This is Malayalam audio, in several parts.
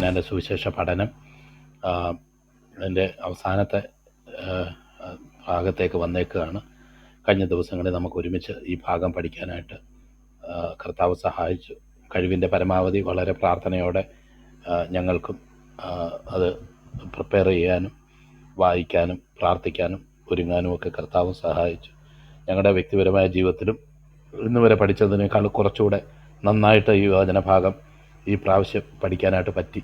യോഹന്നാൻ്റെ സുവിശേഷ പഠനം അതിൻ്റെ അവസാനത്തെ ഭാഗത്തേക്ക് വന്നേക്കുകയാണ്. കഴിഞ്ഞ ദിവസങ്ങളിൽ നമുക്ക് ഒരുമിച്ച് ഈ ഭാഗം പഠിക്കാനായിട്ട് കർത്താവ് സഹായിച്ചു. കഴിവിൻ്റെ പരമാവധി വളരെ പ്രാർത്ഥനയോടെ ഞങ്ങൾക്കും അത് പ്രിപ്പയർ ചെയ്യാനും വായിക്കാനും പ്രാർത്ഥിക്കാനും ഒരുങ്ങാനും ഒക്കെ കർത്താവ് സഹായിച്ചു. ഞങ്ങളുടെ വ്യക്തിപരമായ ജീവിതത്തിലും ഇന്ന് വരെ പഠിച്ചതിനേക്കാൾ കുറച്ചുകൂടെ നന്നായിട്ട് ഈ വചനഭാഗം ഈ പ്രാവശ്യം പഠിക്കാനായിട്ട് പറ്റി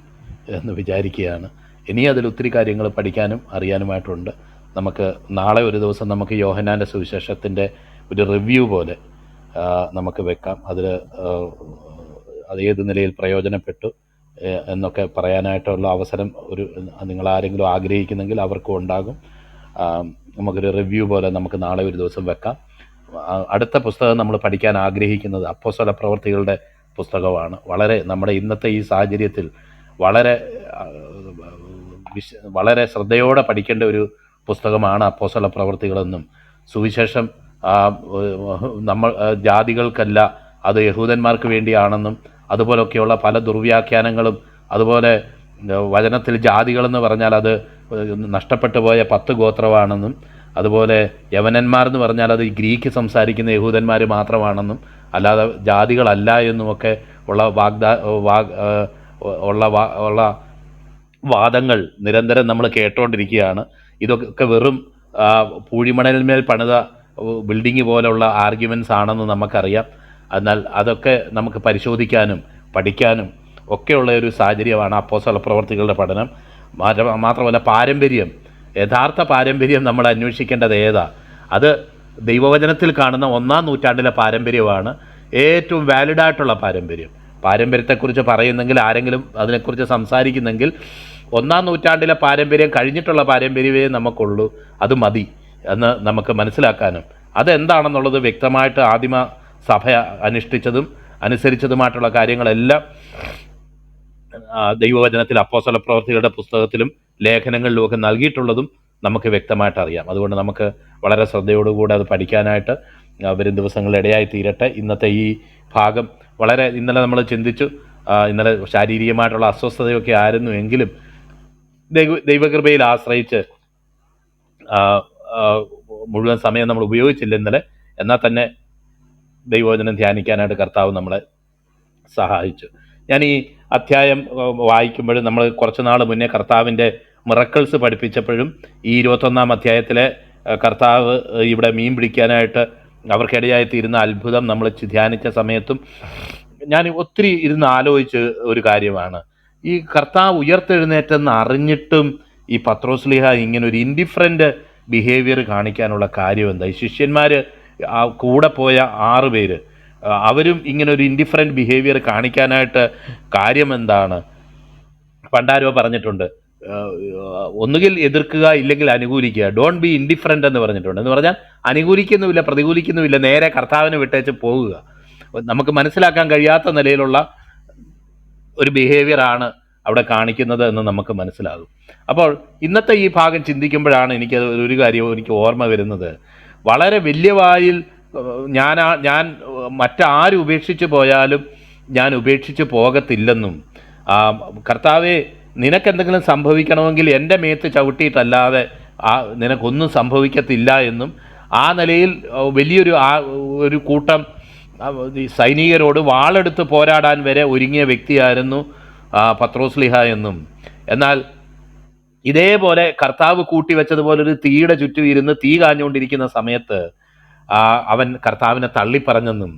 എന്ന് വിചാരിക്കുകയാണ്. ഇനി അതിൽ ഒത്തിരി കാര്യങ്ങൾ പഠിക്കാനും അറിയാനുമായിട്ടുണ്ട്. നമുക്ക് നാളെ ഒരു ദിവസം നമുക്ക് യോഹന്നാൻ്റെ സുവിശേഷത്തിൻ്റെ ഒരു റിവ്യൂ പോലെ നമുക്ക് വെക്കാം. അതിൽ അതേത് നിലയിൽ പ്രയോജനപ്പെട്ടു എന്നൊക്കെ പറയാനായിട്ടുള്ള അവസരം നിങ്ങളാരെങ്കിലും ആഗ്രഹിക്കുന്നെങ്കിൽ അവർക്കും ഉണ്ടാകും. നമുക്കൊരു റിവ്യൂ പോലെ നമുക്ക് നാളെ ഒരു ദിവസം വെക്കാം. അടുത്ത പുസ്തകം നമ്മൾ പഠിക്കാൻ ആഗ്രഹിക്കുന്നത് അപ്പോസ്തല പ്രവൃത്തികളുടെ പുസ്തകമാണ്. വളരെ നമ്മുടെ ഇന്നത്തെ ഈ സാഹചര്യത്തിൽ വളരെ ശ്രദ്ധയോടെ പഠിക്കേണ്ട ഒരു പുസ്തകമാണ് അപ്പോസ്തല പ്രവൃത്തികളെന്നും സുവിശേഷം നമ്മൾ ജാതികൾക്കല്ല, അത് യഹൂദന്മാർക്ക് വേണ്ടിയാണെന്നും അതുപോലൊക്കെയുള്ള പല ദുർവ്യാഖ്യാനങ്ങളും, അതുപോലെ വചനത്തിൽ ജാതികളെന്ന് പറഞ്ഞാൽ അത് നഷ്ടപ്പെട്ടു പോയ 10 ഗോത്രമാണെന്നും, അതുപോലെ യവനന്മാരെന്ന് പറഞ്ഞാൽ അത് ഗ്രീക്ക് സംസാരിക്കുന്ന യഹൂദന്മാർ മാത്രമാണെന്നും അല്ലാതെ ജാതികളല്ല എന്നുമൊക്കെ ഉള്ള വാദങ്ങൾ നിരന്തരം നമ്മൾ കേട്ടുകൊണ്ടിരിക്കുകയാണ്. ഇതൊക്കെ വെറും പൂഴിമണലിന്മേൽ പണിത ബിൽഡിങ് പോലുള്ള ആർഗ്യുമെൻറ്റ്സ് ആണെന്ന് നമുക്കറിയാം. എന്നാൽ അതൊക്കെ നമുക്ക് പരിശോധിക്കാനും പഠിക്കാനും ഒക്കെയുള്ള ഒരു സാഹചര്യമാണ് അപ്പോസ്തല പ്രവൃത്തികളുടെ പഠനം. മാത്രമല്ല പാരമ്പര്യം, യഥാർത്ഥ പാരമ്പര്യം നമ്മൾ അന്വേഷിക്കേണ്ടത് ഏതാ? അത് ദൈവവചനത്തിൽ കാണുന്ന 1-ാം നൂറ്റാണ്ടിലെ പാരമ്പര്യമാണ് ഏറ്റവും വാലിഡായിട്ടുള്ള പാരമ്പര്യം. പാരമ്പര്യത്തെക്കുറിച്ച് പറയുന്നെങ്കിൽ, ആരെങ്കിലും അതിനെക്കുറിച്ച് സംസാരിക്കുന്നെങ്കിൽ 1-ാം നൂറ്റാണ്ടിലെ പാരമ്പര്യം കഴിഞ്ഞിട്ടുള്ള പാരമ്പര്യമേ നമുക്കുള്ളൂ, അത് മതി എന്ന് നമുക്ക് മനസ്സിലാക്കാനും അതെന്താണെന്നുള്ളത് വ്യക്തമായിട്ട് ആദിമ സഭ അനുഷ്ഠിച്ചതും അനുസരിച്ചതുമായിട്ടുള്ള കാര്യങ്ങളെല്ലാം ദൈവവചനത്തിൽ അപ്പോസ്തല പ്രവൃത്തികളുടെ പുസ്തകത്തിലും ലേഖനങ്ങളിലുമൊക്കെ നൽകിയിട്ടുള്ളതും നമുക്ക് വ്യക്തമായിട്ട് അറിയാം. അതുകൊണ്ട് നമുക്ക് വളരെ ശ്രദ്ധയോടുകൂടി അത് പഠിക്കാനായിട്ട് വരും ദിവസങ്ങളിൽ ഇടയായി തീരട്ടെ. ഇന്നത്തെ ഈ ഭാഗം ഇന്നലെ നമ്മൾ ചിന്തിച്ചു, ഇന്നലെ ശാരീരികമായിട്ടുള്ള അസ്വസ്ഥതയൊക്കെ ആയിരുന്നു എങ്കിലും ദൈവകൃപയിൽ ആശ്രയിച്ച് മുഴുവൻ സമയം നമ്മൾ ഉപയോഗിച്ചില്ല ഇന്നലെ. എന്നാൽ തന്നെ ദൈവവചനം ധ്യാനിക്കാനായിട്ട് കർത്താവ് നമ്മളെ സഹായിച്ചു. ഞാൻ ഈ അധ്യായം വായിക്കുമ്പോഴും നമ്മൾ കുറച്ച് നാൾ മുന്നേ കർത്താവിൻ്റെ മിറക്കിൾസ് പഠിപ്പിച്ചപ്പോഴും ഈ 21-ാം അധ്യായത്തിലെ കർത്താവ് ഇവിടെ മീൻ പിടിക്കാനായിട്ട് അവർക്കിടയായി തീരുന്ന അത്ഭുതം നമ്മൾ ധ്യാനിച്ച സമയത്തും ഞാൻ ഒത്തിരി ഇരുന്ന് ആലോചിച്ച് ഒരു കാര്യമാണ്, ഈ കർത്താവ് ഉയർത്തെഴുന്നേറ്റെന്ന് അറിഞ്ഞിട്ടും ഈ പത്രോസ്ലീഹ ഇങ്ങനെ ഒരു ഇൻഡിഫറൻറ്റ് ബിഹേവിയർ കാണിക്കാനുള്ള കാര്യം എന്താ? ഈ ശിഷ്യന്മാർ കൂടെ പോയ 6 പേര് അവരും ഇങ്ങനെ ഒരു ഇൻഡിഫറൻറ്റ് ബിഹേവിയർ കാണിക്കാനായിട്ട് കാര്യം എന്താണ്? പണ്ടാരോ പറഞ്ഞിട്ടുണ്ട്, ഒന്നുകിൽ എതിർക്കുക ഇല്ലെങ്കിൽ അനുകൂലിക്കുക, ഡോണ്ട് ബി ഇൻഡിഫറൻറ്റ് എന്ന് പറഞ്ഞിട്ടുണ്ട്. എന്ന് പറഞ്ഞാൽ അനുകൂലിക്കുന്നുമില്ല പ്രതികൂലിക്കുന്നുമില്ല, നേരെ കർത്താവിനെ വിട്ടേച്ച് പോകുക. നമുക്ക് മനസ്സിലാക്കാൻ കഴിയാത്ത നിലയിലുള്ള ഒരു ബിഹേവിയറാണ് അവിടെ കാണിക്കുന്നത് എന്ന് നമുക്ക് മനസ്സിലാകും. അപ്പോൾ ഇന്നത്തെ ഈ ഭാഗം ചിന്തിക്കുമ്പോഴാണ് ഒരു കാര്യം എനിക്ക് ഓർമ്മ വരുന്നത്. വളരെ വലിയ വായിൽ ഞാൻ മറ്റാരും ഉപേക്ഷിച്ച് പോയാലും ഞാൻ ഉപേക്ഷിച്ച് പോകത്തില്ലെന്നും, കർത്താവെ നിനക്കെന്തെങ്കിലും സംഭവിക്കണമെങ്കിൽ എൻ്റെ മേത്ത് ചവിട്ടിയിട്ടല്ലാതെ നിനക്കൊന്നും സംഭവിക്കത്തില്ല എന്നും, ആ നിലയിൽ വലിയൊരു കൂട്ടം സൈനികരോട് വാളെടുത്ത് പോരാടാൻ വരെ ഒരുങ്ങിയ വ്യക്തിയായിരുന്നു പത്രോസ്ലീഹ എന്നും, എന്നാൽ ഇതേപോലെ കർത്താവ് കൂട്ടിവെച്ചതുപോലൊരു തീയുടെ ചുറ്റും ഇരുന്ന് തീ കാഞ്ഞുകൊണ്ടിരിക്കുന്ന സമയത്ത് അവൻ കർത്താവിനെ തള്ളിപ്പറഞ്ഞെന്നും,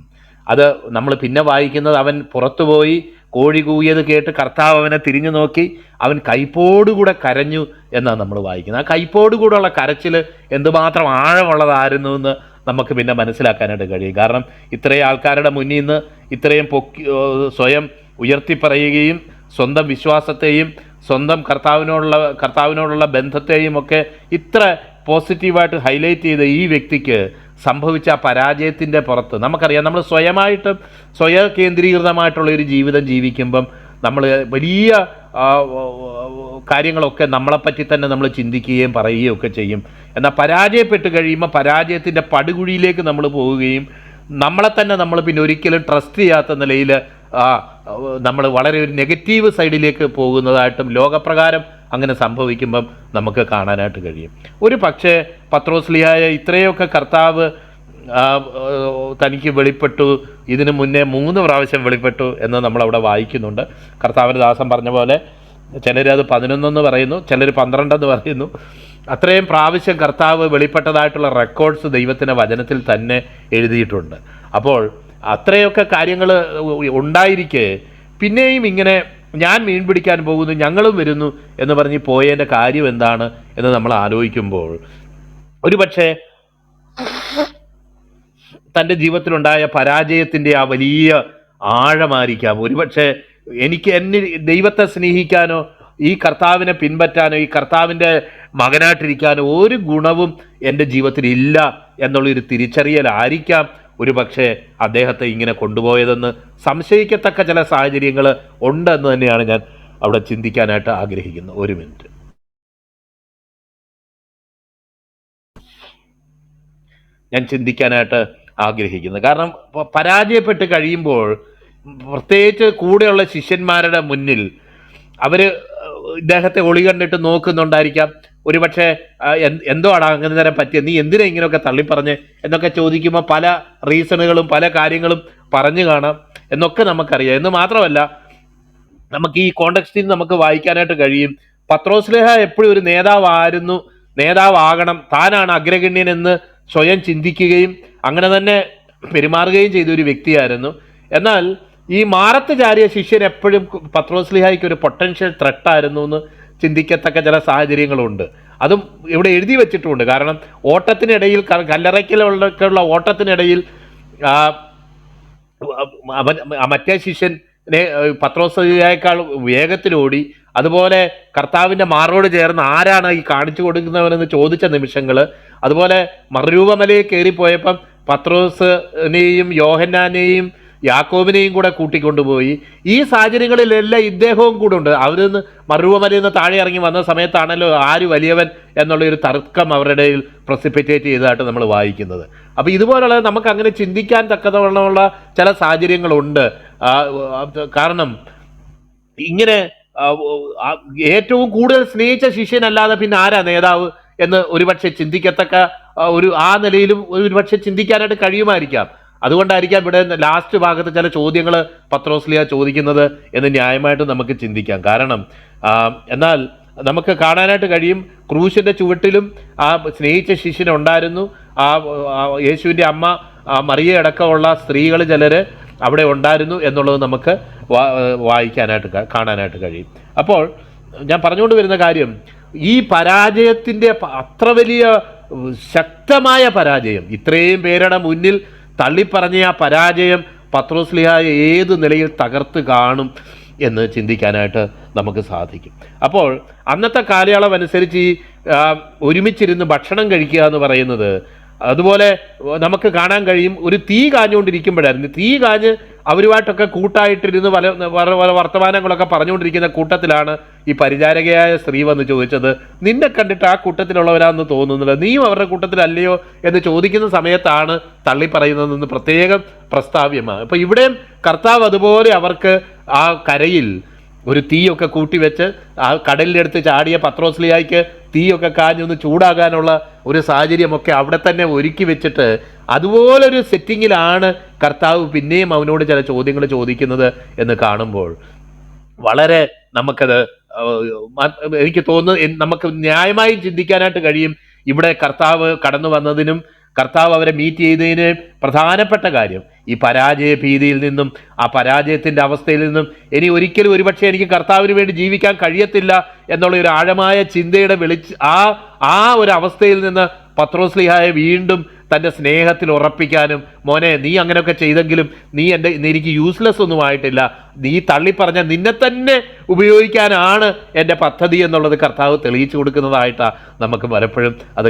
അത് നമ്മൾ പിന്നെ വായിക്കുന്നത് അവൻ പുറത്തുപോയി കോഴി കൂവിയത് കേട്ട് കർത്താവ് അവനെ തിരിഞ്ഞു നോക്കി അവൻ കൈപ്പോടുകൂടെ കരഞ്ഞു എന്നാണ് നമ്മൾ വായിക്കുന്നത്. ആ കൈപ്പോടുകൂടെയുള്ള കരച്ചിൽ എന്തുമാത്രം ആഴമുള്ളതായിരുന്നു എന്ന് നമുക്ക് പിന്നെ മനസ്സിലാക്കാനായിട്ട് കഴിയും. കാരണം ഇത്രയും ആൾക്കാരുടെ മുന്നിൽ നിന്ന് ഇത്രയും സ്വയം ഉയർത്തിപ്പറയുകയും സ്വന്തം വിശ്വാസത്തെയും സ്വന്തം കർത്താവിനോടുള്ള ബന്ധത്തെയും ഒക്കെ ഇത്ര പോസിറ്റീവായിട്ട് ഹൈലൈറ്റ് ചെയ്ത ഈ വ്യക്തിക്ക് സംഭവിച്ച ആ പരാജയത്തിൻ്റെ പുറത്ത് നമുക്കറിയാം, നമ്മൾ സ്വയ കേന്ദ്രീകൃതമായിട്ടുള്ള ഒരു ജീവിതം ജീവിക്കുമ്പം നമ്മൾ വലിയ കാര്യങ്ങളൊക്കെ നമ്മളെപ്പറ്റി തന്നെ നമ്മൾ ചിന്തിക്കുകയും പറയുകയും ഒക്കെ ചെയ്യും. എന്നാൽ പരാജയപ്പെട്ട് കഴിയുമ്പോൾ പരാജയത്തിൻ്റെ പടുകുഴിയിലേക്ക് നമ്മൾ പോവുകയും നമ്മളെ തന്നെ നമ്മൾ പിന്നെ ഒരിക്കലും ട്രസ്റ്റ് ചെയ്യാത്ത നിലയിൽ നമ്മൾ വളരെ ഒരു നെഗറ്റീവ് സൈഡിലേക്ക് പോകുന്നതായിട്ടും ലോകപ്രകാരം അങ്ങനെ സംഭവിക്കുമ്പം നമുക്ക് കാണാനായിട്ട് കഴിയും. ഒരു പക്ഷേ പത്രോസ്ലിഹായ ഇത്രയൊക്കെ കർത്താവ് തനിക്ക് വെളിപ്പെട്ടു, ഇതിനു മുന്നേ 3 പ്രാവശ്യം വെളിപ്പെട്ടു എന്ന് നമ്മളവിടെ വായിക്കുന്നുണ്ട്. കർത്താവിൻ്റെ ദാസൻ പറഞ്ഞ പോലെ ചിലരത് 11 പറയുന്നു, ചിലർ 12 പറയുന്നു. അത്രയും പ്രാവശ്യം കർത്താവ് വെളിപ്പെട്ടതായിട്ടുള്ള റെക്കോർഡ്സ് ദൈവത്തിൻ്റെ വചനത്തിൽ തന്നെ എഴുതിയിട്ടുണ്ട്. അപ്പോൾ അത്രയൊക്കെ കാര്യങ്ങൾ ഉണ്ടായിരിക്കെ പിന്നെയും ഇങ്ങനെ ഞാൻ മീൻ പിടിക്കാൻ പോകുന്നു, ഞങ്ങളും വരുന്നു എന്ന് പറഞ്ഞ് പോയതിൻ്റെ കാര്യം എന്താണ് എന്ന് നമ്മൾ ആലോചിക്കുമ്പോൾ ഒരുപക്ഷെ തൻ്റെ ജീവിതത്തിലുണ്ടായ പരാജയത്തിൻ്റെ ആ വലിയ ആഴമായിരിക്കാം. ഒരുപക്ഷെ എനിക്ക് ദൈവത്തെ സ്നേഹിക്കാനോ ഈ കർത്താവിനെ പിൻപറ്റാനോ ഈ കർത്താവിൻ്റെ മകനായിട്ടിരിക്കാനോ ഒരു ഗുണവും എൻ്റെ ജീവിതത്തിൽ ഇല്ല എന്നുള്ളൊരു തിരിച്ചറിയലായിരിക്കാം ഒരു പക്ഷേ അദ്ദേഹത്തെ ഇങ്ങനെ കൊണ്ടുപോയതെന്ന് സംശയിക്കത്തക്ക ചില സാഹചര്യങ്ങൾ ഉണ്ടെന്ന് തന്നെയാണ് ഞാൻ അവിടെ ചിന്തിക്കാനായിട്ട് ആഗ്രഹിക്കുന്നത്. ഒരു മിനിറ്റ്. ഞാൻ ചിന്തിക്കാനായിട്ട് ആഗ്രഹിക്കുന്നത് കാരണം പരാജയപ്പെട്ട് കഴിയുമ്പോൾ പ്രത്യേകിച്ച് കൂടെയുള്ള ശിഷ്യന്മാരുടെ മുന്നിൽ അവർ ഇദ്ദേഹത്തെ ഒളി കണ്ടിട്ട് നോക്കുന്നുണ്ടായിരിക്കാം. ഒരുപക്ഷെ എന്തോ ആണ് അങ്ങനെ നേരം പറ്റിയ, നീ എന്തിനാ ഇങ്ങനെയൊക്കെ തള്ളിപ്പറഞ്ഞ് എന്നൊക്കെ ചോദിക്കുമ്പോൾ പല റീസണുകളും പല കാര്യങ്ങളും പറഞ്ഞു കാണാം എന്നൊക്കെ നമുക്കറിയാം. എന്ന് മാത്രമല്ല നമുക്ക് ഈ കോണ്ടെക്സ്റ്റിൽ നമുക്ക് വായിക്കാനായിട്ട് കഴിയും, പത്രോസ്ലിഹ എപ്പോഴും ഒരു നേതാവാകണം, താനാണ് അഗ്രഗണ്യൻ എന്ന് സ്വയം ചിന്തിക്കുകയും അങ്ങനെ തന്നെ പെരുമാറുകയും ചെയ്ത ഒരു വ്യക്തിയായിരുന്നു. എന്നാൽ ഈ മാറത്ത് ചാരിയ ശിഷ്യൻ എപ്പോഴും പത്രോസ്ലിഹായ്ക്ക് ഒരു പൊട്ടൻഷ്യൽ ത്രെട്ടായിരുന്നു എന്ന് ചിന്തിക്കത്തക്ക ചില സാഹചര്യങ്ങളുണ്ട്. അതും ഇവിടെ എഴുതി വെച്ചിട്ടുമുണ്ട്. കാരണം ഓട്ടത്തിനിടയിൽ, കല്ലറയ്ക്കലുള്ള ഓട്ടത്തിനിടയിൽ മറ്റേ ശിഷ്യനെ പത്രോസ്ലിഹായേക്കാൾ വേഗത്തിലോടി, അതുപോലെ കർത്താവിൻ്റെ മാറോട് ചേർന്ന് ആരാണ് ഈ കാണിച്ചു കൊടുക്കുന്നവനെന്ന് ചോദിച്ച നിമിഷങ്ങൾ, അതുപോലെ മറുരൂപമലയിൽ കയറിപ്പോയപ്പം പത്രോസിനെയും യോഹന്നാനെയും യാക്കോബിനെയും കൂടെ കൂട്ടിക്കൊണ്ടുപോയി. ഈ സാഹചര്യങ്ങളിലെല്ലാം ഇദ്ദേഹവും കൂടെ ഉണ്ട്. അവരിന്ന് മറുരൂപമലയിൽ നിന്ന് താഴെ ഇറങ്ങി വന്ന സമയത്താണല്ലോ ആര് വലിയവൻ എന്നുള്ളൊരു തർക്കം അവരുടെ ഇടയിൽ പ്രസിപ്പിറ്റേറ്റ് ചെയ്തതായിട്ട് നമ്മൾ വായിക്കുന്നത്. അപ്പോൾ ഇതുപോലുള്ള നമുക്ക് അങ്ങനെ ചിന്തിക്കാൻ തക്കവണ്ണമുള്ള ചില സാഹചര്യങ്ങളുണ്ട്. കാരണം ഇങ്ങനെ ഏറ്റവും കൂടുതൽ സ്നേഹിച്ച ശിഷ്യനല്ലാതെ പിന്നെ ആരാ നേതാവ് എന്ന് ഒരുപക്ഷെ ചിന്തിക്കത്തക്ക ആ നിലയിലും ഒരുപക്ഷെ ചിന്തിക്കാനായിട്ട് കഴിയുമായിരിക്കാം. അതുകൊണ്ടായിരിക്കാം ഇവിടെ ലാസ്റ്റ് ഭാഗത്ത് ചില ചോദ്യങ്ങൾ പത്രോസ്ലിഹ ചോദിക്കുന്നത് എന്ന് ന്യായമായിട്ട് നമുക്ക് ചിന്തിക്കാം. കാരണം എന്നാൽ നമുക്ക് കാണാനായിട്ട് കഴിയും, ക്രൂശിൻ്റെ ചുവട്ടിലും ആ സ്നേഹിച്ച ശിഷ്യനുണ്ടായിരുന്നു. യേശുവിൻ്റെ അമ്മ മറിയ അടക്കമുള്ള സ്ത്രീകൾ ചിലർ അവിടെ ഉണ്ടായിരുന്നു എന്നുള്ളത് നമുക്ക് കാണാനായിട്ട് കഴിയും. അപ്പോൾ ഞാൻ പറഞ്ഞുകൊണ്ട് വരുന്ന കാര്യം, ഈ പരാജയത്തിൻ്റെ അത്ര വലിയ ശക്തമായ പരാജയം, ഇത്രയും പേരുടെ മുന്നിൽ തള്ളിപ്പറഞ്ഞ ആ പരാജയം പത്രോസ്ലിഹ ഏത് നിലയിൽ തകർത്ത് കാണും എന്ന് ചിന്തിക്കാനായിട്ട് നമുക്ക് സാധിക്കും. അപ്പോൾ അന്നത്തെ കാലയളവ് അനുസരിച്ച് ഈ ഒരുമിച്ചിരുന്ന് ഭക്ഷണം കഴിക്കുക എന്ന് പറയുന്നത്, അതുപോലെ നമുക്ക് കാണാൻ കഴിയും, ഒരു തീ കാഞ്ഞുകൊണ്ടിരിക്കുമ്പോഴായിരുന്നു. തീ കാഞ്ഞ് അവരുമായിട്ടൊക്കെ കൂട്ടായിട്ടിരുന്ന് പല വർത്തമാനങ്ങളൊക്കെ പറഞ്ഞുകൊണ്ടിരിക്കുന്ന കൂട്ടത്തിലാണ് ഈ പരിചാരകയായ സ്ത്രീ വന്ന് ചോദിച്ചത്, നിന്നെ കണ്ടിട്ട് ആ കൂട്ടത്തിലുള്ളവരാന്ന് തോന്നുന്നില്ല, നീയും അവരുടെ കൂട്ടത്തിലല്ലയോ എന്ന് ചോദിക്കുന്ന സമയത്താണ് തള്ളിപ്പറയുന്നതെന്ന് പ്രത്യേകം പ്രസ്താവ്യമാണ്. അപ്പോൾ ഇവിടെയും കർത്താവ് അതുപോലെ അവർക്ക് ആ കരയിൽ ഒരു തീയൊക്കെ കൂട്ടിവെച്ച് ആ കടലിലെടുത്ത് ചാടിയ പത്രോസ്ലിഹായ്ക്ക് തീയൊക്കെ കാഞ്ഞൊന്ന് ചൂടാകാനുള്ള ഒരു സാഹചര്യമൊക്കെ അവിടെ തന്നെ ഒരുക്കി വെച്ചിട്ട് അതുപോലൊരു സെറ്റിങ്ങിലാണ് കർത്താവ് പിന്നെയും അവനോട് ചില ചോദ്യങ്ങൾ ചോദിക്കുന്നത് എന്ന് കാണുമ്പോൾ വളരെ നമുക്കത് എനിക്ക് തോന്നുന്നു നമുക്ക് ന്യായമായി ചിന്തിക്കാനായിട്ട് കഴിയും. ഇവിടെ കർത്താവ് കടന്നു വന്നതിനും കർത്താവ് അവരെ മീറ്റ് ചെയ്തതിന് പ്രധാനപ്പെട്ട കാര്യം ഈ പരാജയ ഭീതിയിൽ നിന്നും ആ പരാജയത്തിൻ്റെ അവസ്ഥയിൽ നിന്നും ഇനി ഒരിക്കലും ഒരുപക്ഷെ എനിക്ക് കർത്താവിന് വേണ്ടി ജീവിക്കാൻ കഴിയത്തില്ല എന്നുള്ള ഒരു ആഴമായ ചിന്തയുടെ ആ ഒരു അവസ്ഥയിൽ നിന്ന് പത്രോസ്ലിഹായെ വീണ്ടും തൻ്റെ സ്നേഹത്തിൽ ഉറപ്പിക്കാനും, മോനെ നീ അങ്ങനെയൊക്കെ ചെയ്തെങ്കിലും നീ എനിക്ക് യൂസ്ലെസ് ഒന്നും ആയിട്ടില്ല, നീ തള്ളിപ്പറഞ്ഞ നിന്നെ തന്നെ ഉപയോഗിക്കാനാണ് എൻ്റെ പദ്ധതി എന്നുള്ളത് കർത്താവ് തെളിയിച്ചു കൊടുക്കുന്നതായിട്ടാണ് നമുക്ക് പലപ്പോഴും അത്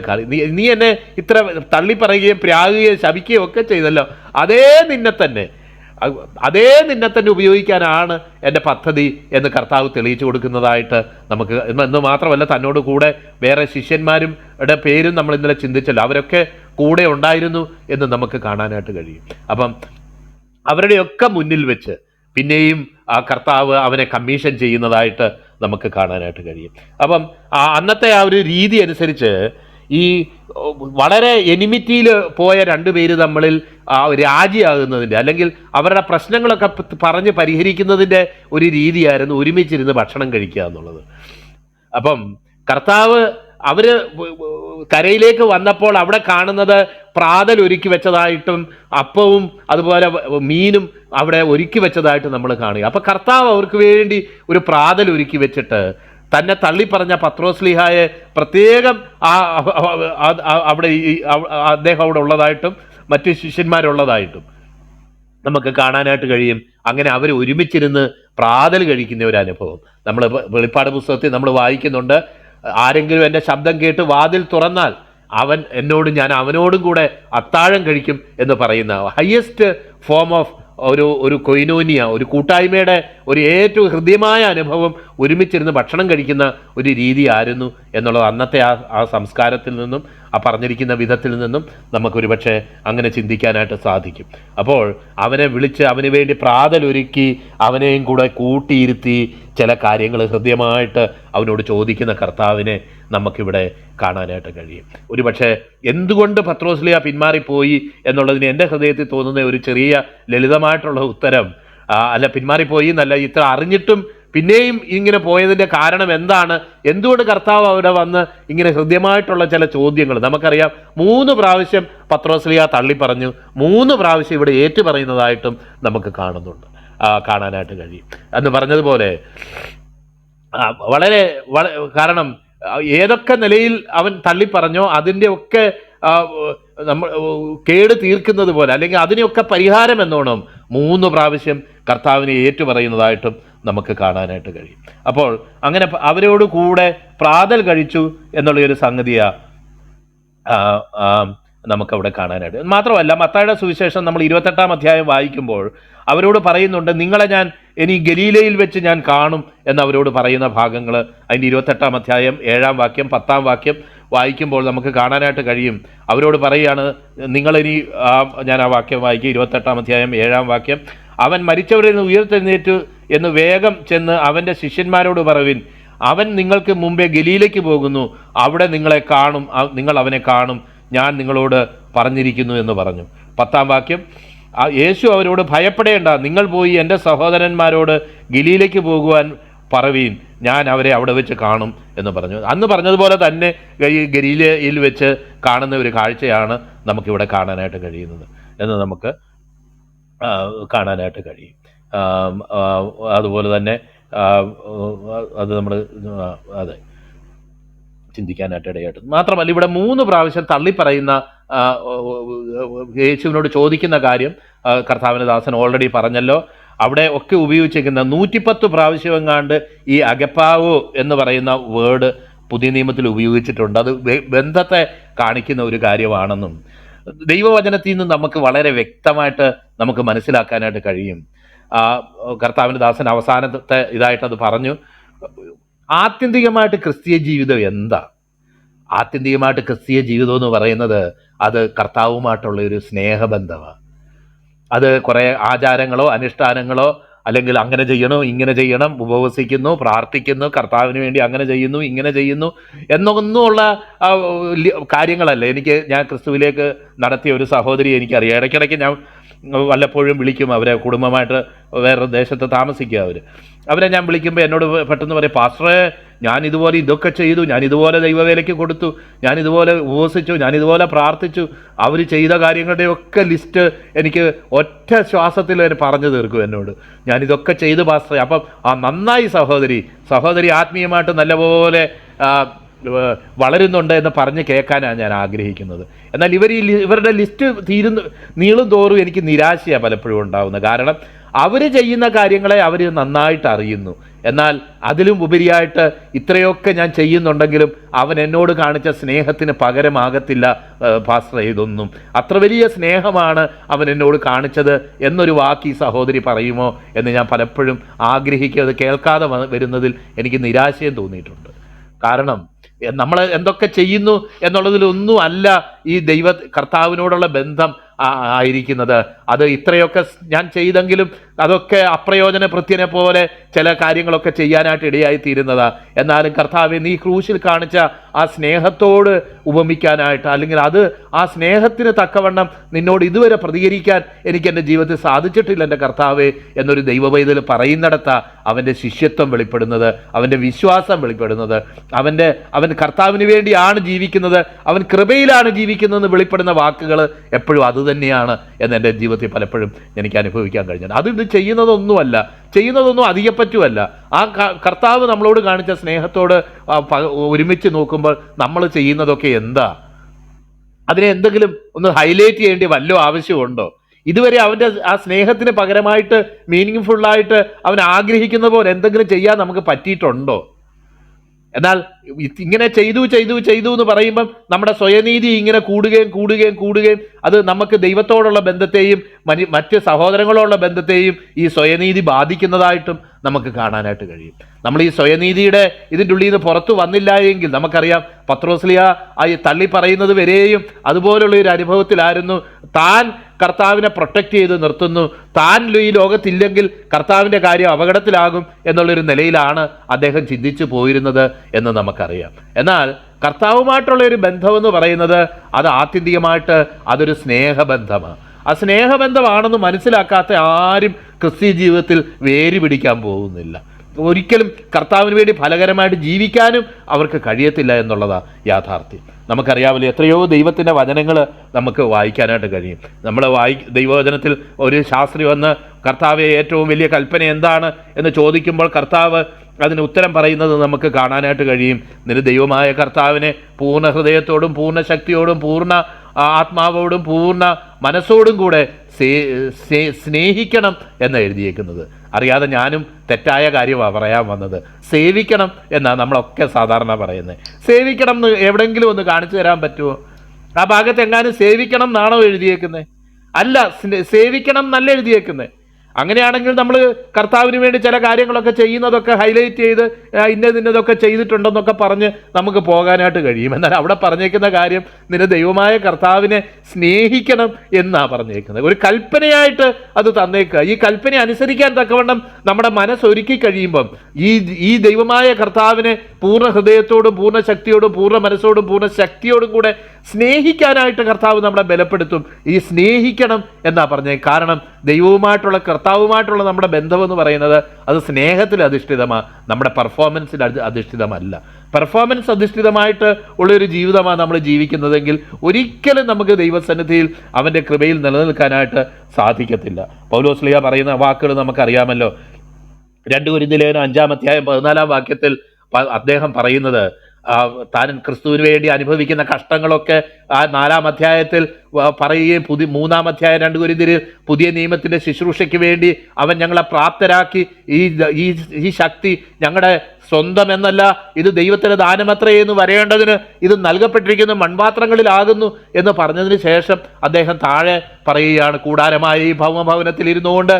നീ എന്നെ ഇത്ര തള്ളിപ്പറയുകയും പ്രാകുകയും ശപിക്കുകയും ഒക്കെ ചെയ്തല്ലോ, അതേ നിന്നെ തന്നെ ഉപയോഗിക്കാനാണ് എൻ്റെ പദ്ധതി എന്ന് കർത്താവ് തെളിയിച്ചു കൊടുക്കുന്നതായിട്ട് നമുക്ക്, എന്ന് മാത്രമല്ല തന്നോട് കൂടെ വേറെ ശിഷ്യന്മാരുടെ പേരും നമ്മൾ ഇന്നലെ ചിന്തിച്ചല്ലോ, അവരൊക്കെ കൂടെ ഉണ്ടായിരുന്നു എന്ന് നമുക്ക് കാണാനായിട്ട് കഴിയും. അപ്പം അവരുടെയൊക്കെ മുന്നിൽ വെച്ച് പിന്നെയും ആ കർത്താവ് അവനെ കമ്മീഷൻ ചെയ്യുന്നതായിട്ട് നമുക്ക് കാണാനായിട്ട് കഴിയും. അപ്പം അന്നത്തെ ആ ഒരു രീതി അനുസരിച്ച് ഈ വളരെ എനിമിറ്റിയിൽ പോയ രണ്ടുപേര് തമ്മിൽ രാജിയാകുന്നതിൻ്റെ, അല്ലെങ്കിൽ അവരുടെ പ്രശ്നങ്ങളൊക്കെ പറഞ്ഞ് പരിഹരിക്കുന്നതിൻ്റെ ഒരു രീതിയായിരുന്നു ഒരുമിച്ചിരുന്ന് ഭക്ഷണം കഴിക്കുക എന്നുള്ളത്. അപ്പം കർത്താവ് അവര് കരയിലേക്ക് വന്നപ്പോൾ അവിടെ കാണുന്നത് പ്രാതൽ ഒരുക്കി വെച്ചതായിട്ടും അപ്പവും അതുപോലെ മീനും അവിടെ ഒരുക്കി വെച്ചതായിട്ട് നമ്മൾ കാണുക. അപ്പൊ കർത്താവ് അവർക്ക് വേണ്ടി ഒരു പ്രാതൽ ഒരുക്കി വെച്ചിട്ട് തന്നെ തള്ളിപ്പറഞ്ഞ പത്രോസ്ലീഹായെ പ്രത്യേകം അവിടെ അദ്ദേഹം അവിടെ ഉള്ളതായിട്ടും മറ്റു ശിഷ്യന്മാരുള്ളതായിട്ടും നമുക്ക് കാണാനായിട്ട് കഴിയും. അങ്ങനെ അവർ ഒരുമിച്ചിരുന്ന് പ്രാതൽ കഴിക്കുന്ന ഒരു അനുഭവം നമ്മൾ വെളിപ്പാട് പുസ്തകത്തിൽ നമ്മൾ വായിക്കുന്നുണ്ട്. ആരെങ്കിലും എൻ്റെ ശബ്ദം കേട്ട് വാതിൽ തുറന്നാൽ ഞാൻ അവനോടും കൂടെ അത്താഴം കഴിക്കും എന്ന് പറയുന്ന ഹയസ്റ്റ് ഫോം ഓഫ് ഒരു കൊയിനോനിയ, ഒരു കൂട്ടായ്മയുടെ ഒരു ഏറ്റവും ഹൃദ്യമായ അനുഭവം ഒരുമിച്ചിരുന്ന് ഭക്ഷണം കഴിക്കുന്ന ഒരു രീതി ആയിരുന്നു എന്നുള്ളത് അന്നത്തെ ആ സംസ്കാരത്തിൽ നിന്നും ആ പറഞ്ഞിരിക്കുന്ന വിധത്തിൽ നിന്നും നമുക്കൊരു പക്ഷേ അങ്ങനെ ചിന്തിക്കാനായിട്ട് സാധിക്കും. അപ്പോൾ അവനെ വിളിച്ച് അവന് വേണ്ടി പ്രാതലൊരുക്കി അവനെയും കൂടെ കൂട്ടിയിരുത്തി ചില കാര്യങ്ങൾ ഹൃദ്യമായിട്ട് അവനോട് ചോദിക്കുന്ന കർത്താവിനെ നമുക്കിവിടെ കാണാനായിട്ട് കഴിയും. ഒരു പക്ഷേ എന്തുകൊണ്ട് പത്രോസ്ലീഹ പിന്മാറിപ്പോയി എന്നുള്ളതിന് എൻ്റെ ഹൃദയത്തിൽ തോന്നുന്ന ഒരു ചെറിയ ലളിതമായിട്ടുള്ള ഉത്തരം, അല്ല പിന്മാറിപ്പോയി എന്നല്ല, ഇത്ര അറിഞ്ഞിട്ടും പിന്നെയും ഇങ്ങനെ പോയതിൻ്റെ കാരണം എന്താണ്, എന്തുകൊണ്ട് കർത്താവ് അവിടെ വന്ന് ഇങ്ങനെ ഹൃദ്യമായിട്ടുള്ള ചില ചോദ്യങ്ങൾ നമുക്കറിയാം. 3 പ്രാവശ്യം പത്രോസ്ലീഹ തള്ളിപ്പറഞ്ഞു, 3 പ്രാവശ്യം ഇവിടെ ഏറ്റു പറയുന്നതായിട്ടും നമുക്ക് കാണാനായിട്ട് കഴിയും. എന്ന് പറഞ്ഞതുപോലെ വളരെ കാരണം ഏതൊക്കെ നിലയിൽ അവൻ തള്ളിപ്പറഞ്ഞോ അതിൻ്റെ ഒക്കെ നമ്മൾ കേട് തീർക്കുന്നത് പോലെ, അല്ലെങ്കിൽ അതിനെയൊക്കെ പരിഹാരം എന്നോണം 3 പ്രാവശ്യം കർത്താവിനെ ഏറ്റുപറയുന്നതായിട്ടും നമുക്ക് കാണാനായിട്ട് കഴിയും. അപ്പോൾ അങ്ങനെ അവരോട് കൂടെ പ്രാതൽ കഴിച്ചു എന്നുള്ളൊരു സംഗതിയാണ് നമുക്കവിടെ കാണാനായിട്ട്. മാത്രമല്ല മത്തായിയുടെ സുവിശേഷം നമ്മൾ 28-ാം അധ്യായം വായിക്കുമ്പോൾ അവരോട് പറയുന്നുണ്ട്, നിങ്ങളെ ഞാൻ ഇനി ഗലീലയിൽ വെച്ച് ഞാൻ കാണും എന്നവരോട് പറയുന്ന ഭാഗങ്ങൾ അതിൻ്റെ 28-ാം അധ്യായം 7-ാം വാക്യം 10-ാം വാക്യം വായിക്കുമ്പോൾ നമുക്ക് കാണാനായിട്ട് കഴിയും. അവരോട് പറയുകയാണ്, നിങ്ങളിനി ഞാൻ ആ വാക്യം വായിക്കും, 28-ാം അധ്യായം 7-ാം വാക്യം, അവൻ മരിച്ചവരിൽ നിന്ന് ഉയർത്തെഴുന്നേറ്റു എന്ന് വേഗം ചെന്ന് അവൻ്റെ ശിഷ്യന്മാരോട് പറവിൻ, അവൻ നിങ്ങൾക്ക് മുമ്പേ ഗലീലയ്ക്ക് പോകുന്നു, അവിടെ നിങ്ങൾ അവനെ കാണും, ഞാൻ നിങ്ങളോട് പറഞ്ഞിരിക്കുന്നു എന്ന് പറഞ്ഞു. 10-ാം വാക്യം, യേശു അവരോട് ഭയപ്പെടേണ്ട, നിങ്ങൾ പോയി എൻ്റെ സഹോദരന്മാരോട് ഗലീലയ്ക്ക് പോകുവാൻ പറവീൻ, ഞാൻ അവരെ അവിടെ വെച്ച് കാണും എന്ന് പറഞ്ഞു. അന്ന് പറഞ്ഞതുപോലെ തന്നെ ഗലീലയിൽ വെച്ച് കാണുന്ന ഒരു കാഴ്ചയാണ് നമുക്കിവിടെ കാണാനായിട്ട് കഴിയുന്നത് എന്ന് നമുക്ക് കാണാനായിട്ട് കഴിയും. അതുപോലെ തന്നെ അത് നമ്മൾ ചിന്തിക്കാനായിട്ട് ഇടയായിട്ട്. മാത്രമല്ല ഇവിടെ 3 പ്രാവശ്യം തള്ളിപ്പറയുന്ന യേശുവിനോട് ചോദിക്കുന്ന കാര്യം കർത്താവിൻ്റെ ദാസൻ ഓൾറെഡി പറഞ്ഞല്ലോ. അവിടെ ഒക്കെ ഉപയോഗിച്ചിരിക്കുന്ന 110 പ്രാവശ്യം എങ്ങാണ്ട് ഈ അഗപ്പാവോ എന്ന് പറയുന്ന വേർഡ് പുതിയ നിയമത്തിൽ ഉപയോഗിച്ചിട്ടുണ്ട്. അത് ബന്ധത്തെ കാണിക്കുന്ന ഒരു കാര്യമാണെന്നും ദൈവവചനത്തിൽ നിന്ന് നമുക്ക് വളരെ വ്യക്തമായിട്ട് നമുക്ക് മനസ്സിലാക്കാനായിട്ട് കഴിയും. കർത്താവിൻ്റെ ദാസൻ അവസാനത്തെ ഇതായിട്ടത് പറഞ്ഞു. ആത്യന്തികമായിട്ട് ക്രിസ്തീയ ജീവിതം എന്താ? ആത്യന്തികമായിട്ട് ക്രിസ്തീയ ജീവിതം എന്ന് പറയുന്നത് അത് കർത്താവുമായിട്ടുള്ള ഒരു സ്നേഹബന്ധമാണ്. അത് കുറേ ആചാരങ്ങളോ അനുഷ്ഠാനങ്ങളോ അല്ലെങ്കിൽ അങ്ങനെ ചെയ്യണോ ഇങ്ങനെ ചെയ്യണം, ഉപവസിക്കുന്നു, പ്രാർത്ഥിക്കുന്നു, കർത്താവിന് വേണ്ടി അങ്ങനെ ചെയ്യുന്നു ഇങ്ങനെ ചെയ്യുന്നു എന്നൊന്നുമുള്ള കാര്യങ്ങളല്ല. ഞാൻ ക്രിസ്തുവിലേക്ക് നടത്തിയ ഒരു സഹോദരി എനിക്കറിയാം. ഇടയ്ക്കിടയ്ക്ക് ഞാൻ വല്ലപ്പോഴും വിളിക്കും. അവരെ കുടുംബമായിട്ട് വേറൊരു ദേശത്ത് താമസിക്കുക. അവരെ ഞാൻ വിളിക്കുമ്പോൾ എന്നോട് പെട്ടെന്ന് പറയും, പാസ്റ്ററെ ഞാനിതുപോലെ ഇതൊക്കെ ചെയ്തു, ഞാനിതുപോലെ ദൈവവേലയ്ക്ക് കൊടുത്തു, ഞാനിതുപോലെ ഉപവസിച്ചു, ഞാനിതുപോലെ പ്രാർത്ഥിച്ചു. അവർ ചെയ്ത കാര്യങ്ങളുടെയൊക്കെ ലിസ്റ്റ് എനിക്ക് ഒറ്റ ശ്വാസത്തിൽ പറഞ്ഞു തീർക്കും എന്നോട്. ഞാനിതൊക്കെ ചെയ്തു പാസ്റ്ററെ. അപ്പം നന്നായി സഹോദരി ആത്മീയമായിട്ട് നല്ലപോലെ വളരുന്നുണ്ട് എന്ന് പറഞ്ഞ് കേൾക്കാനാണ് ഞാൻ ആഗ്രഹിക്കുന്നത്. എന്നാൽ ഇവരുടെ ലിസ്റ്റ് നീളും തോറും എനിക്ക് നിരാശയാണ് പലപ്പോഴും ഉണ്ടാകുന്നത്. കാരണം അവർ ചെയ്യുന്ന കാര്യങ്ങളെ അവർ നന്നായിട്ട് അറിയുന്നു. എന്നാൽ അതിലും ഉപരിയായിട്ട് ഇത്രയൊക്കെ ഞാൻ ചെയ്യുന്നുണ്ടെങ്കിലും അവൻ എന്നോട് കാണിച്ച സ്നേഹത്തിന് പകരമാകത്തില്ല പാസ്റ്റർ, ഇതൊന്നും അത്ര വലിയ സ്നേഹമാണ് അവൻ എന്നോട് കാണിച്ചത് എന്നൊരു വാക്ക് ഈ സഹോദരി പറയുമോ എന്ന് ഞാൻ പലപ്പോഴും ആഗ്രഹിക്കാതെ കേൾക്കാതെ വരുന്നതിൽ എനിക്ക് നിരാശയും തോന്നിയിട്ടുണ്ട്. കാരണം നമ്മൾ എന്തൊക്കെ ചെയ്യുന്നു എന്നുള്ളതിലൊന്നും അല്ല ഈ കർത്താവിനോടുള്ള ബന്ധം ആയിരിക്കുന്നത്. അത് ഇത്രയൊക്കെ ഞാൻ ചെയ്തെങ്കിലും അതൊക്കെ അപ്രയോജനപ്രത്യനെ പോലെ ചില കാര്യങ്ങളൊക്കെ ചെയ്യാനായിട്ട് ഇടയായി തീരുന്നതാ. എന്നാലും കർത്താവെ, നീ ക്രൂശിൽ കാണിച്ച ആ സ്നേഹത്തോട് ഉപമിക്കാനായിട്ട്, അല്ലെങ്കിൽ അത് ആ സ്നേഹത്തിന് തക്കവണ്ണം നിന്നോട് ഇതുവരെ പ്രതികരിക്കാൻ എനിക്ക് എൻ്റെ ജീവിതത്തിൽ സാധിച്ചിട്ടില്ല എൻ്റെ കർത്താവെ എന്നൊരു ദൈവവൈതൽ പറയുന്നിടത്താ അവൻ്റെ ശിഷ്യത്വം വെളിപ്പെടുന്നത്, അവൻ്റെ വിശ്വാസം വെളിപ്പെടുന്നത്, അവൻ കർത്താവിന് വേണ്ടിയാണ് ജീവിക്കുന്നത്, അവൻ കൃപയിലാണ് ജീവിക്കുന്നതെന്ന് വെളിപ്പെടുന്ന വാക്കുകൾ എപ്പോഴും അതുതന്നെയാണ് എന്ന് എൻ്റെ ജീവിതത്തിൽ പലപ്പോഴും എനിക്ക് അനുഭവിക്കാൻ കഴിഞ്ഞത്. അത് ഇത് ചെയ്യുന്നതൊന്നും അധികപ്പറ്റുമല്ല. ആ കർത്താവ് നമ്മളോട് കാണിച്ച സ്നേഹത്തോട് ഒരുമിച്ച് നോക്കുമ്പോൾ നമ്മൾ ചെയ്യുന്നതൊക്കെ എന്താ? അതിനെ എന്തെങ്കിലും ഒന്ന് ഹൈലൈറ്റ് ചെയ്യേണ്ടി വല്ല ആവശ്യമുണ്ടോ? ഇതുവരെ അവൻ്റെ ആ സ്നേഹത്തിന് പകരമായിട്ട് മീനിങ് ഫുള്ളായിട്ട് അവൻ ആഗ്രഹിക്കുന്ന പോലെ എന്തെങ്കിലും ചെയ്യാൻ നമുക്ക് പറ്റിയിട്ടുണ്ടോ? എന്നാൽ ഇങ്ങനെ ചെയ്തു എന്ന് പറയുമ്പം നമ്മുടെ സ്വയനീതി ഇങ്ങനെ കൂടുകയും അത് നമുക്ക് ദൈവത്തോടുള്ള ബന്ധത്തെയും മറ്റ് സഹോദരങ്ങളോടുള്ള ബന്ധത്തെയും ഈ സ്വയനീതി ബാധിക്കുന്നതായിട്ടും നമുക്ക് കാണാനായിട്ട് കഴിയും. നമ്മൾ ഈ സ്വയനീതിയുടെ ഇതിൻ്റെ ഉള്ളിൽ നിന്ന് പുറത്തു വന്നില്ല എങ്കിൽ നമുക്കറിയാം, പത്രോസ്ലിയ ആ തള്ളി പറയുന്നത് വരെയും അതുപോലുള്ള ഒരു അനുഭവത്തിലായിരുന്നു. താൻ കർത്താവിനെ പ്രൊട്ടക്റ്റ് ചെയ്ത് നിർത്തുന്നു, താൻ ഈ ലോകത്തില്ലെങ്കിൽ കർത്താവിൻ്റെ കാര്യം അപകടത്തിലാകും എന്നുള്ളൊരു നിലയിലാണ് അദ്ദേഹം ചിന്തിച്ചു പോയിരുന്നത് എന്ന് നമുക്കറിയാം. എന്നാൽ കർത്താവുമായിട്ടുള്ള ഒരു ബന്ധമെന്ന് പറയുന്നത് അത് ആത്യന്തികമായിട്ട് അതൊരു സ്നേഹബന്ധമാണ്. ആ സ്നേഹബന്ധമാണെന്ന് മനസ്സിലാക്കാത്ത ആരും ക്രിസ്തീയ ജീവിതത്തിൽ വേര് പിടിക്കാൻ പോകുന്നില്ല. ഒരിക്കലും കർത്താവിന് വേണ്ടി ഫലകരമായിട്ട് ജീവിക്കാനും അവർക്ക് കഴിയത്തില്ല എന്നുള്ളതാണ് യാഥാർത്ഥ്യം. നമുക്കറിയാമല്ലോ, എത്രയോ ദൈവത്തിൻ്റെ വചനങ്ങൾ നമുക്ക് വായിക്കാനായിട്ട് കഴിയും. നമ്മൾ ദൈവവചനത്തിൽ ഒരു ശാസ്ത്രി വന്ന് കർത്താവെ ഏറ്റവും വലിയ കൽപ്പന എന്താണ് എന്ന് ചോദിക്കുമ്പോൾ കർത്താവ് അതിന് ഉത്തരം പറയുന്നത് നമുക്ക് കാണാനായിട്ട് കഴിയും. നിന്റെ ദൈവമായ കർത്താവിനെ പൂർണ്ണ ഹൃദയത്തോടും പൂർണ്ണ ശക്തിയോടും പൂർണ്ണ ആത്മാവോടും പൂർണ്ണ മനസ്സോടും കൂടെ സ്നേഹിക്കണം എന്ന് എഴുതിയേക്കുന്നത്. അറിയാതെ ഞാനും തെറ്റായ കാര്യമാണ് പറയാൻ വന്നത്. സേവിക്കണം എന്നാണ് നമ്മളൊക്കെ സാധാരണ പറയുന്നത്. സേവിക്കണം എന്ന് എവിടെയെങ്കിലും ഒന്ന് കാണിച്ചു തരാൻ പറ്റുമോ? ആ ഭാഗത്ത് എങ്ങാനും സേവിക്കണം എന്നാണോ എഴുതിയേക്കുന്നത്? അല്ല, സേവിക്കണം എന്നല്ല എഴുതിയേക്കുന്നത്. അങ്ങനെയാണെങ്കിൽ നമ്മൾ കർത്താവിന് വേണ്ടി ചില കാര്യങ്ങളൊക്കെ ചെയ്യുന്നതൊക്കെ ഹൈലൈറ്റ് ചെയ്ത് ഇന്നതൊക്കെ ചെയ്തിട്ടുണ്ടെന്നൊക്കെ പറഞ്ഞ് നമുക്ക് പോകാനായിട്ട് കഴിയും. എന്നാൽ അവിടെ പറഞ്ഞേക്കുന്ന കാര്യം നിന്റെ ദൈവമായ കർത്താവിനെ സ്നേഹിക്കണം എന്നാണ് പറഞ്ഞേക്കുന്നത്. ഒരു കൽപ്പനയായിട്ട് അത് തന്നേക്കുക. ഈ കൽപ്പന അനുസരിക്കാൻ തക്കവണ്ണം നമ്മുടെ മനസ്സൊരുക്കി കഴിയുമ്പം ഈ ദൈവമായ കർത്താവിനെ പൂർണ്ണ ഹൃദയത്തോടും പൂർണ്ണ ശക്തിയോടും പൂർണ്ണ മനസ്സോടും പൂർണ്ണ ശക്തിയോടും കൂടെ സ്നേഹിക്കാനായിട്ട് കർത്താവ് നമ്മളെ ബലപ്പെടുത്തും. ഈ സ്നേഹിക്കണം എന്നാ പറഞ്ഞത്. കാരണം ദൈവവുമായിട്ടുള്ള കർത്താവുമായിട്ടുള്ള നമ്മുടെ ബന്ധമെന്ന് പറയുന്നത് അത് സ്നേഹത്തിൽ അധിഷ്ഠിതമാണ്, നമ്മുടെ പെർഫോമൻസിൽ അധിഷ്ഠിതമല്ല. പെർഫോമൻസ് അധിഷ്ഠിതമായിട്ട് ഉള്ളൊരു ജീവിതമാണ് നമ്മൾ ജീവിക്കുന്നതെങ്കിൽ ഒരിക്കലും നമുക്ക് ദൈവസന്നിധിയിൽ അവൻ്റെ കൃപയിൽ നിലനിൽക്കാനായിട്ട് സാധിക്കത്തില്ല. പൗലോസ്ലീഹ പറയുന്ന വാക്കുകൾ നമുക്കറിയാമല്ലോ. 2 കൊരിന്ത്യർ 5-ാം അധ്യായം 14-ാം വാക്യത്തിൽ അദ്ദേഹം പറയുന്നത് താൻ ക്രിസ്തുവിന് വേണ്ടി അനുഭവിക്കുന്ന കഷ്ടങ്ങളൊക്കെ ആ 4-ാം അധ്യായത്തിൽ പറയുകയും 3-ാം അധ്യായം 2 കൊരിന്ത്യർ പുതിയ നിയമത്തിൻ്റെ ശുശ്രൂഷയ്ക്ക് വേണ്ടി അവൻ ഞങ്ങളെ പ്രാപ്തരാക്കി. ഈ ശക്തി ഞങ്ങളുടെ സ്വന്തം എന്നല്ല, ഇത് ദൈവത്തിൻ്റെ ദാനമത്രേ എന്ന് വരേണ്ടതിന് ഇത് നൽകപ്പെട്ടിരിക്കുന്ന മൺപാത്രങ്ങളിലാകുന്നു എന്ന് പറഞ്ഞതിന് ശേഷം അദ്ദേഹം താഴെ പറയുകയാണ്, കൂടാരമായ ഈ ഭൗമഭവനത്തിൽ ഇരുന്നുകൊണ്ട്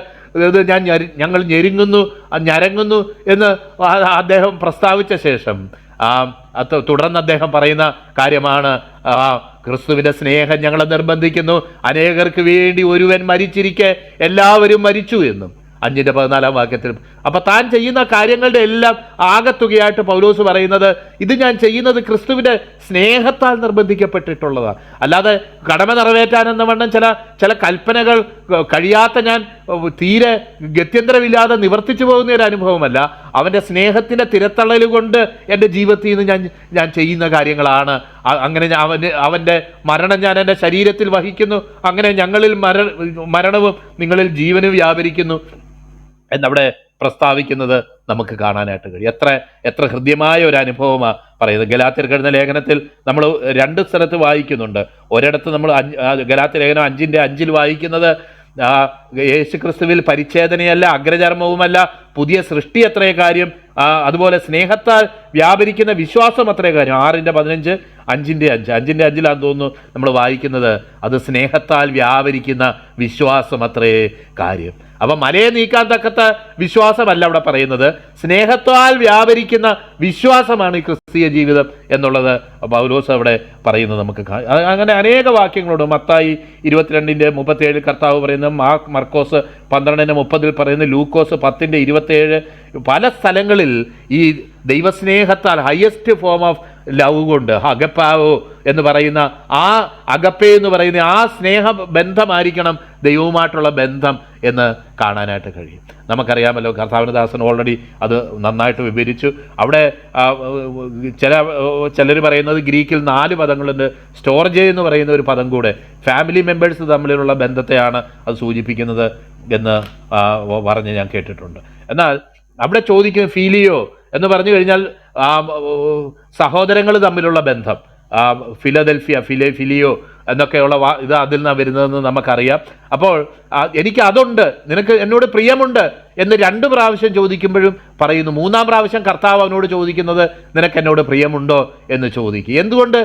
ഞങ്ങൾ ഞരങ്ങുന്നു എന്ന് അദ്ദേഹം പ്രസ്താവിച്ച ശേഷം തുടർന്ന് അദ്ദേഹം പറയുന്ന കാര്യമാണ്, ക്രിസ്തുവിൻ്റെ സ്നേഹം ഞങ്ങളെ നിർബന്ധിക്കുന്നു, അനേകർക്ക് വേണ്ടി ഒരുവൻ മരിച്ചിരിക്കെ എല്ലാവരും മരിച്ചു എന്നും 5-ാം വാക്യത്തിൽ. അപ്പം താൻ ചെയ്യുന്ന കാര്യങ്ങളുടെ എല്ലാം ആകത്തുകയായിട്ട് പൗലോസ് പറയുന്നത് ഇത് ഞാൻ ചെയ്യുന്നത് ക്രിസ്തുവിൻ്റെ സ്നേഹത്താൽ നിർബന്ധിക്കപ്പെട്ടിട്ടുള്ളതാണ്. അല്ലാതെ കടമ നിറവേറ്റാനെന്ന വണ്ണം ചില കൽപ്പനകൾ കഴിയാത്ത ഞാൻ തീരെ ഗത്യന്തരമില്ലാതെ നിവർത്തിച്ചു പോകുന്ന ഒരു അനുഭവമല്ല. അവൻ്റെ സ്നേഹത്തിൻ്റെ തിരത്തള്ളൽ കൊണ്ട് എൻ്റെ ജീവിതത്തിൽ നിന്ന് ഞാൻ ചെയ്യുന്ന കാര്യങ്ങളാണ്. അങ്ങനെ അവൻ്റെ മരണം ഞാൻ എൻ്റെ ശരീരത്തിൽ വഹിക്കുന്നു, അങ്ങനെ ഞങ്ങളിൽ മരണവും നിങ്ങളിൽ ജീവനും വ്യാപരിക്കുന്നു എന്നവിടെ പ്രസ്താവിക്കുന്നത് നമുക്ക് കാണാനായിട്ട് കഴിയും. എത്ര ഹൃദ്യമായ ഒരു അനുഭവമാണ് പറയുന്നത്. ഗലാത്യർക്ക് എഴുതുന്ന ലേഖനത്തിൽ നമ്മൾ 2 സ്ഥലത്ത് വായിക്കുന്നുണ്ട്. ഒരിടത്ത് നമ്മൾ ഗലാത്യ ലേഖനം 5-5 വായിക്കുന്നത് യേശുക്രിസ്തുവിൽ പരിച്ഛേദനയല്ല, അഗ്രചർമ്മവുമല്ല, പുതിയ സൃഷ്ടി അത്രേ കാര്യം, അതുപോലെ സ്നേഹത്താൽ വ്യാപരിക്കുന്ന വിശ്വാസം അത്രേ കാര്യം. 6-15, 5-5 5-5 തോന്നുന്നു നമ്മൾ വായിക്കുന്നത്. അത് സ്നേഹത്താൽ വ്യാപരിക്കുന്ന വിശ്വാസം അത്രേ കാര്യം. അപ്പം മലയെ നീക്കാൻ തക്കത്ത വിശ്വാസമല്ല അവിടെ പറയുന്നത്, സ്നേഹത്താൽ വ്യാപരിക്കുന്ന വിശ്വാസമാണ് ഈ ക്രിസ്തീയ ജീവിതം എന്നുള്ളത് പൗലോസ് അവിടെ പറയുന്നത് നമുക്ക് അങ്ങനെ അനേക വാക്യങ്ങളുണ്ട്. മത്തായി 22:37 കർത്താവ് പറയുന്നത്, മർക്കോസ് 12:30 പറയുന്നത്, ലൂക്കോസ് 10:27, പല സ്ഥലങ്ങളിൽ ഈ ദൈവസ്നേഹത്താൽ ഹയസ്റ്റ് ഫോം ഓഫ് ലവ് കൊണ്ട് അഗപ്പാവോ എന്ന് പറയുന്ന ആ അഗപ്പേ എന്ന് പറയുന്ന ആ സ്നേഹ ബന്ധമായിരിക്കണം ദൈവവുമായിട്ടുള്ള ബന്ധം എന്ന് കാണാനായിട്ട് കഴിയും. നമുക്കറിയാമല്ലോ, കർത്താവിൻ്റെ ദാസൻ ഓൾറെഡി അത് നന്നായിട്ട് വിവരിച്ചു. അവിടെ ചിലർ പറയുന്നത് ഗ്രീക്കിൽ 4 പദങ്ങളുണ്ട്. സ്റ്റോർജെ എന്ന് പറയുന്ന ഒരു പദം കൂടെ ഫാമിലി മെമ്പേഴ്സ് തമ്മിലുള്ള ബന്ധത്തെയാണ് അത് സൂചിപ്പിക്കുന്നത് എന്ന് പറഞ്ഞ് ഞാൻ കേട്ടിട്ടുണ്ട്. എന്നാൽ അവിടെ ചോദിക്കുന്ന ഫീലിയോ എന്ന് പറഞ്ഞു കഴിഞ്ഞാൽ സഹോദരങ്ങൾ തമ്മിലുള്ള ബന്ധം, ഫിലദൽഫിയ, ഫിലിയോ എന്നൊക്കെയുള്ള ഇത് അതിൽ നിന്നാണ് വരുന്നതെന്ന് നമുക്കറിയാം. അപ്പോൾ എനിക്ക് അതുണ്ട്, നിനക്ക് എന്നോട് പ്രിയമുണ്ട് എന്ന് 2 പ്രാവശ്യം ചോദിക്കുമ്പോഴും പറയുന്നു. 3-ാം പ്രാവശ്യം കർത്താവ് അവനോട് ചോദിക്കുന്നത്, നിനക്ക് എന്നോട് പ്രിയമുണ്ടോ എന്ന് ചോദിക്കുക. എന്തുകൊണ്ട്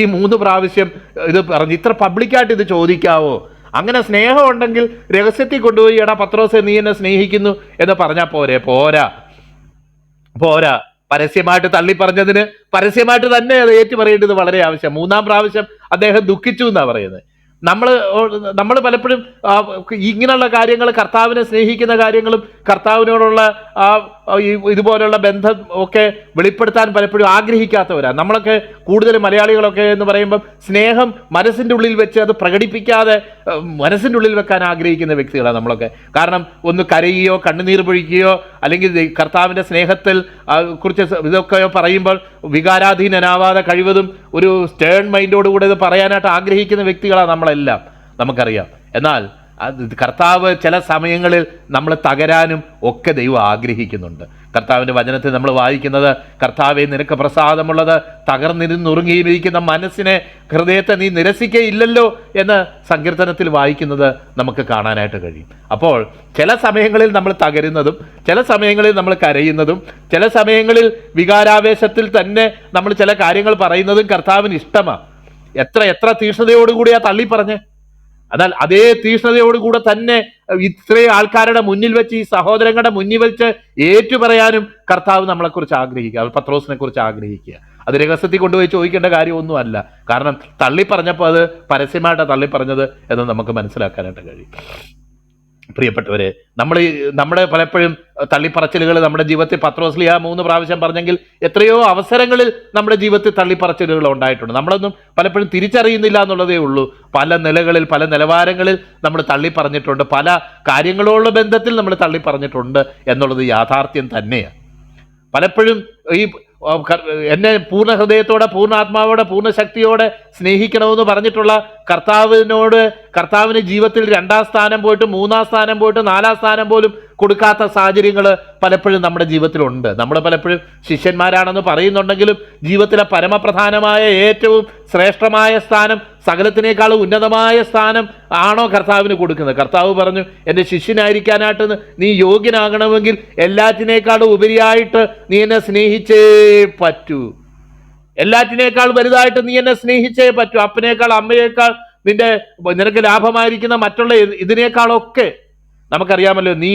ഈ 3 പ്രാവശ്യം ഇത് പറഞ്ഞു? ഇത്ര പബ്ലിക്കായിട്ട് ഇത് ചോദിക്കാവോ? അങ്ങനെ സ്നേഹം ഉണ്ടെങ്കിൽ രഹസ്യത്തിൽ കൊണ്ടുപോയി, എടാ പത്രോസേ നീ എന്നെ സ്നേഹിക്കുന്നു എന്ന് പറഞ്ഞാൽ പോരാ. പരസ്യമായിട്ട് തള്ളിപ്പറഞ്ഞതിന് പരസ്യമായിട്ട് തന്നെ അത് ഏറ്റുപറയേണ്ടത് വളരെ ആവശ്യം. 3-ാം പ്രാവശ്യം അദ്ദേഹം ദുഃഖിച്ചു എന്നാണ് പറയുന്നത്. നമ്മൾ പലപ്പോഴും ഇങ്ങനെയുള്ള കാര്യങ്ങൾ, കർത്താവിനെ സ്നേഹിക്കുന്ന കാര്യങ്ങളും കർത്താവിനോടുള്ള ഇതുപോലുള്ള ബന്ധം ഒക്കെ വെളിപ്പെടുത്താൻ പലപ്പോഴും ആഗ്രഹിക്കാത്തവരാണ്. നമ്മളൊക്കെ കൂടുതലും മലയാളികളൊക്കെ എന്ന് പറയുമ്പം സ്നേഹം മനസ്സിൻ്റെ ഉള്ളിൽ വെച്ച് അത് പ്രകടിപ്പിക്കാതെ മനസ്സിൻ്റെ ഉള്ളിൽ വെക്കാൻ ആഗ്രഹിക്കുന്ന വ്യക്തികളാണ് നമ്മളൊക്കെ. കാരണം ഒന്ന് കരയുകയോ കണ്ണുനീർ പൊഴിക്കുകയോ അല്ലെങ്കിൽ കർത്താവിൻ്റെ സ്നേഹത്തിൽ കുറിച്ച് ഇതൊക്കെ പറയുമ്പോൾ വികാരാധീനനാവാതെ കഴിവതും ഒരു സ്റ്റേൺ മൈൻഡോടുകൂടെ ഇത് പറയാനായിട്ട് ആഗ്രഹിക്കുന്ന വ്യക്തികളാണ് നമ്മളെല്ലാം, നമുക്കറിയാം. എന്നാൽ കർത്താവ് ചില സമയങ്ങളിൽ നമ്മൾ തകരാനും ഒക്കെ ദൈവം ആഗ്രഹിക്കുന്നുണ്ട്. കർത്താവിൻ്റെ വചനത്തിൽ നമ്മൾ വായിക്കുന്നത്, കർത്താവെ നിനക്ക് പ്രസാദമുള്ളത് തകർന്നിരുന്നുറുങ്ങിയിരിക്കുന്ന മനസ്സിനെ, ഹൃദയത്തെ നീ നിരസിക്കയില്ലല്ലോ എന്ന് സങ്കീർത്തനത്തിൽ വായിക്കുന്നത് നമുക്ക് കാണാനായിട്ട് കഴിയും. അപ്പോൾ ചില സമയങ്ങളിൽ നമ്മൾ തകരുന്നതും ചില സമയങ്ങളിൽ നമ്മൾ കരയുന്നതും ചില സമയങ്ങളിൽ വികാരാവേശത്തിൽ തന്നെ നമ്മൾ ചില കാര്യങ്ങൾ പറയുന്നതും കർത്താവിന് ഇഷ്ടമാണ്. എത്ര തീക്ഷ്ണതയോടുകൂടിയാ തള്ളി പറഞ്ഞേ. എന്നാൽ അതേ തീക്ഷ്ണതയോടുകൂടെ തന്നെ ഇത്രയും ആൾക്കാരുടെ മുന്നിൽ വെച്ച്, ഈ സഹോദരങ്ങളുടെ മുന്നിൽ വെച്ച് ഏറ്റുപറയാനും കർത്താവ് നമ്മളെക്കുറിച്ച് ആഗ്രഹിക്കുക, പത്രോസിനെ കുറിച്ച് ആഗ്രഹിക്കുക. അത് രഹസ്യത്തിൽ കൊണ്ടുപോയി ചോദിക്കേണ്ട കാര്യമൊന്നുമല്ല. കാരണം തള്ളിപ്പറഞ്ഞപ്പോൾ അത് പരസ്യമായിട്ടാണ് തള്ളിപ്പറഞ്ഞത് എന്ന് നമുക്ക് മനസ്സിലാക്കാനായിട്ട് കഴിയും. പ്രിയപ്പെട്ടവരെ, നമ്മുടെ പലപ്പോഴും തള്ളിപ്പറച്ചിലുകൾ നമ്മുടെ ജീവിതത്തിൽ പത്രോസ്ലിഹ 3 പ്രാവശ്യം പറഞ്ഞെങ്കിൽ എത്രയോ അവസരങ്ങളിൽ നമ്മുടെ ജീവിതത്തിൽ തള്ളിപ്പറച്ചിലുകൾ ഉണ്ടായിട്ടുണ്ട്. നമ്മളൊന്നും പലപ്പോഴും തിരിച്ചറിയുന്നില്ല എന്നുള്ളതേ ഉള്ളൂ. പല നിലകളിൽ, പല നിലവാരങ്ങളിൽ നമ്മൾ തള്ളിപ്പറഞ്ഞിട്ടുണ്ട്, പല കാര്യങ്ങളോടുള്ള ബന്ധത്തിൽ നമ്മൾ തള്ളിപ്പറഞ്ഞിട്ടുണ്ട് എന്നുള്ളത് യാഥാർത്ഥ്യം തന്നെയാണ്. പലപ്പോഴും ഈ എന്നെ പൂർണ്ണ ഹൃദയത്തോടെ, പൂർണ്ണ ആത്മാവോടെ, പൂർണ്ണ ശക്തിയോടെ സ്നേഹിക്കണമെന്ന് പറഞ്ഞിട്ടുള്ള കർത്താവിന് ജീവിതത്തിൽ 2-ാം സ്ഥാനം പോയിട്ട് 3-ാം സ്ഥാനം പോയിട്ട് 4-ാം സ്ഥാനം പോലും കൊടുക്കാത്ത സാഹചര്യങ്ങൾ പലപ്പോഴും നമ്മുടെ ജീവിതത്തിലുണ്ട്. നമ്മൾ പലപ്പോഴും ശിഷ്യന്മാരാണെന്ന് പറയുന്നുണ്ടെങ്കിലും ജീവിതത്തിലെ പരമപ്രധാനമായ ഏറ്റവും ശ്രേഷ്ഠമായ സ്ഥാനം, സകലത്തിനേക്കാളും ഉന്നതമായ സ്ഥാനം ആണോ കർത്താവിന് കൊടുക്കുന്നത്? കർത്താവ് പറഞ്ഞു, എൻ്റെ ശിഷ്യനായിരിക്കാനായിട്ട് നീ യോഗ്യനാകണമെങ്കിൽ എല്ലാറ്റിനേക്കാളും ഉപരിയായിട്ട് നീ എന്നെ സ്നേഹിച്ചേ പറ്റൂ. എല്ലാറ്റിനേക്കാൾ വലുതായിട്ട് നീ എന്നെ സ്നേഹിച്ചേ പറ്റൂ. അപ്പനേക്കാൾ, അമ്മയേക്കാൾ, നിനക്ക് ലാഭമായിരിക്കുന്ന മറ്റുള്ള ഇതിനേക്കാളൊക്കെ നമുക്കറിയാമല്ലോ, നീ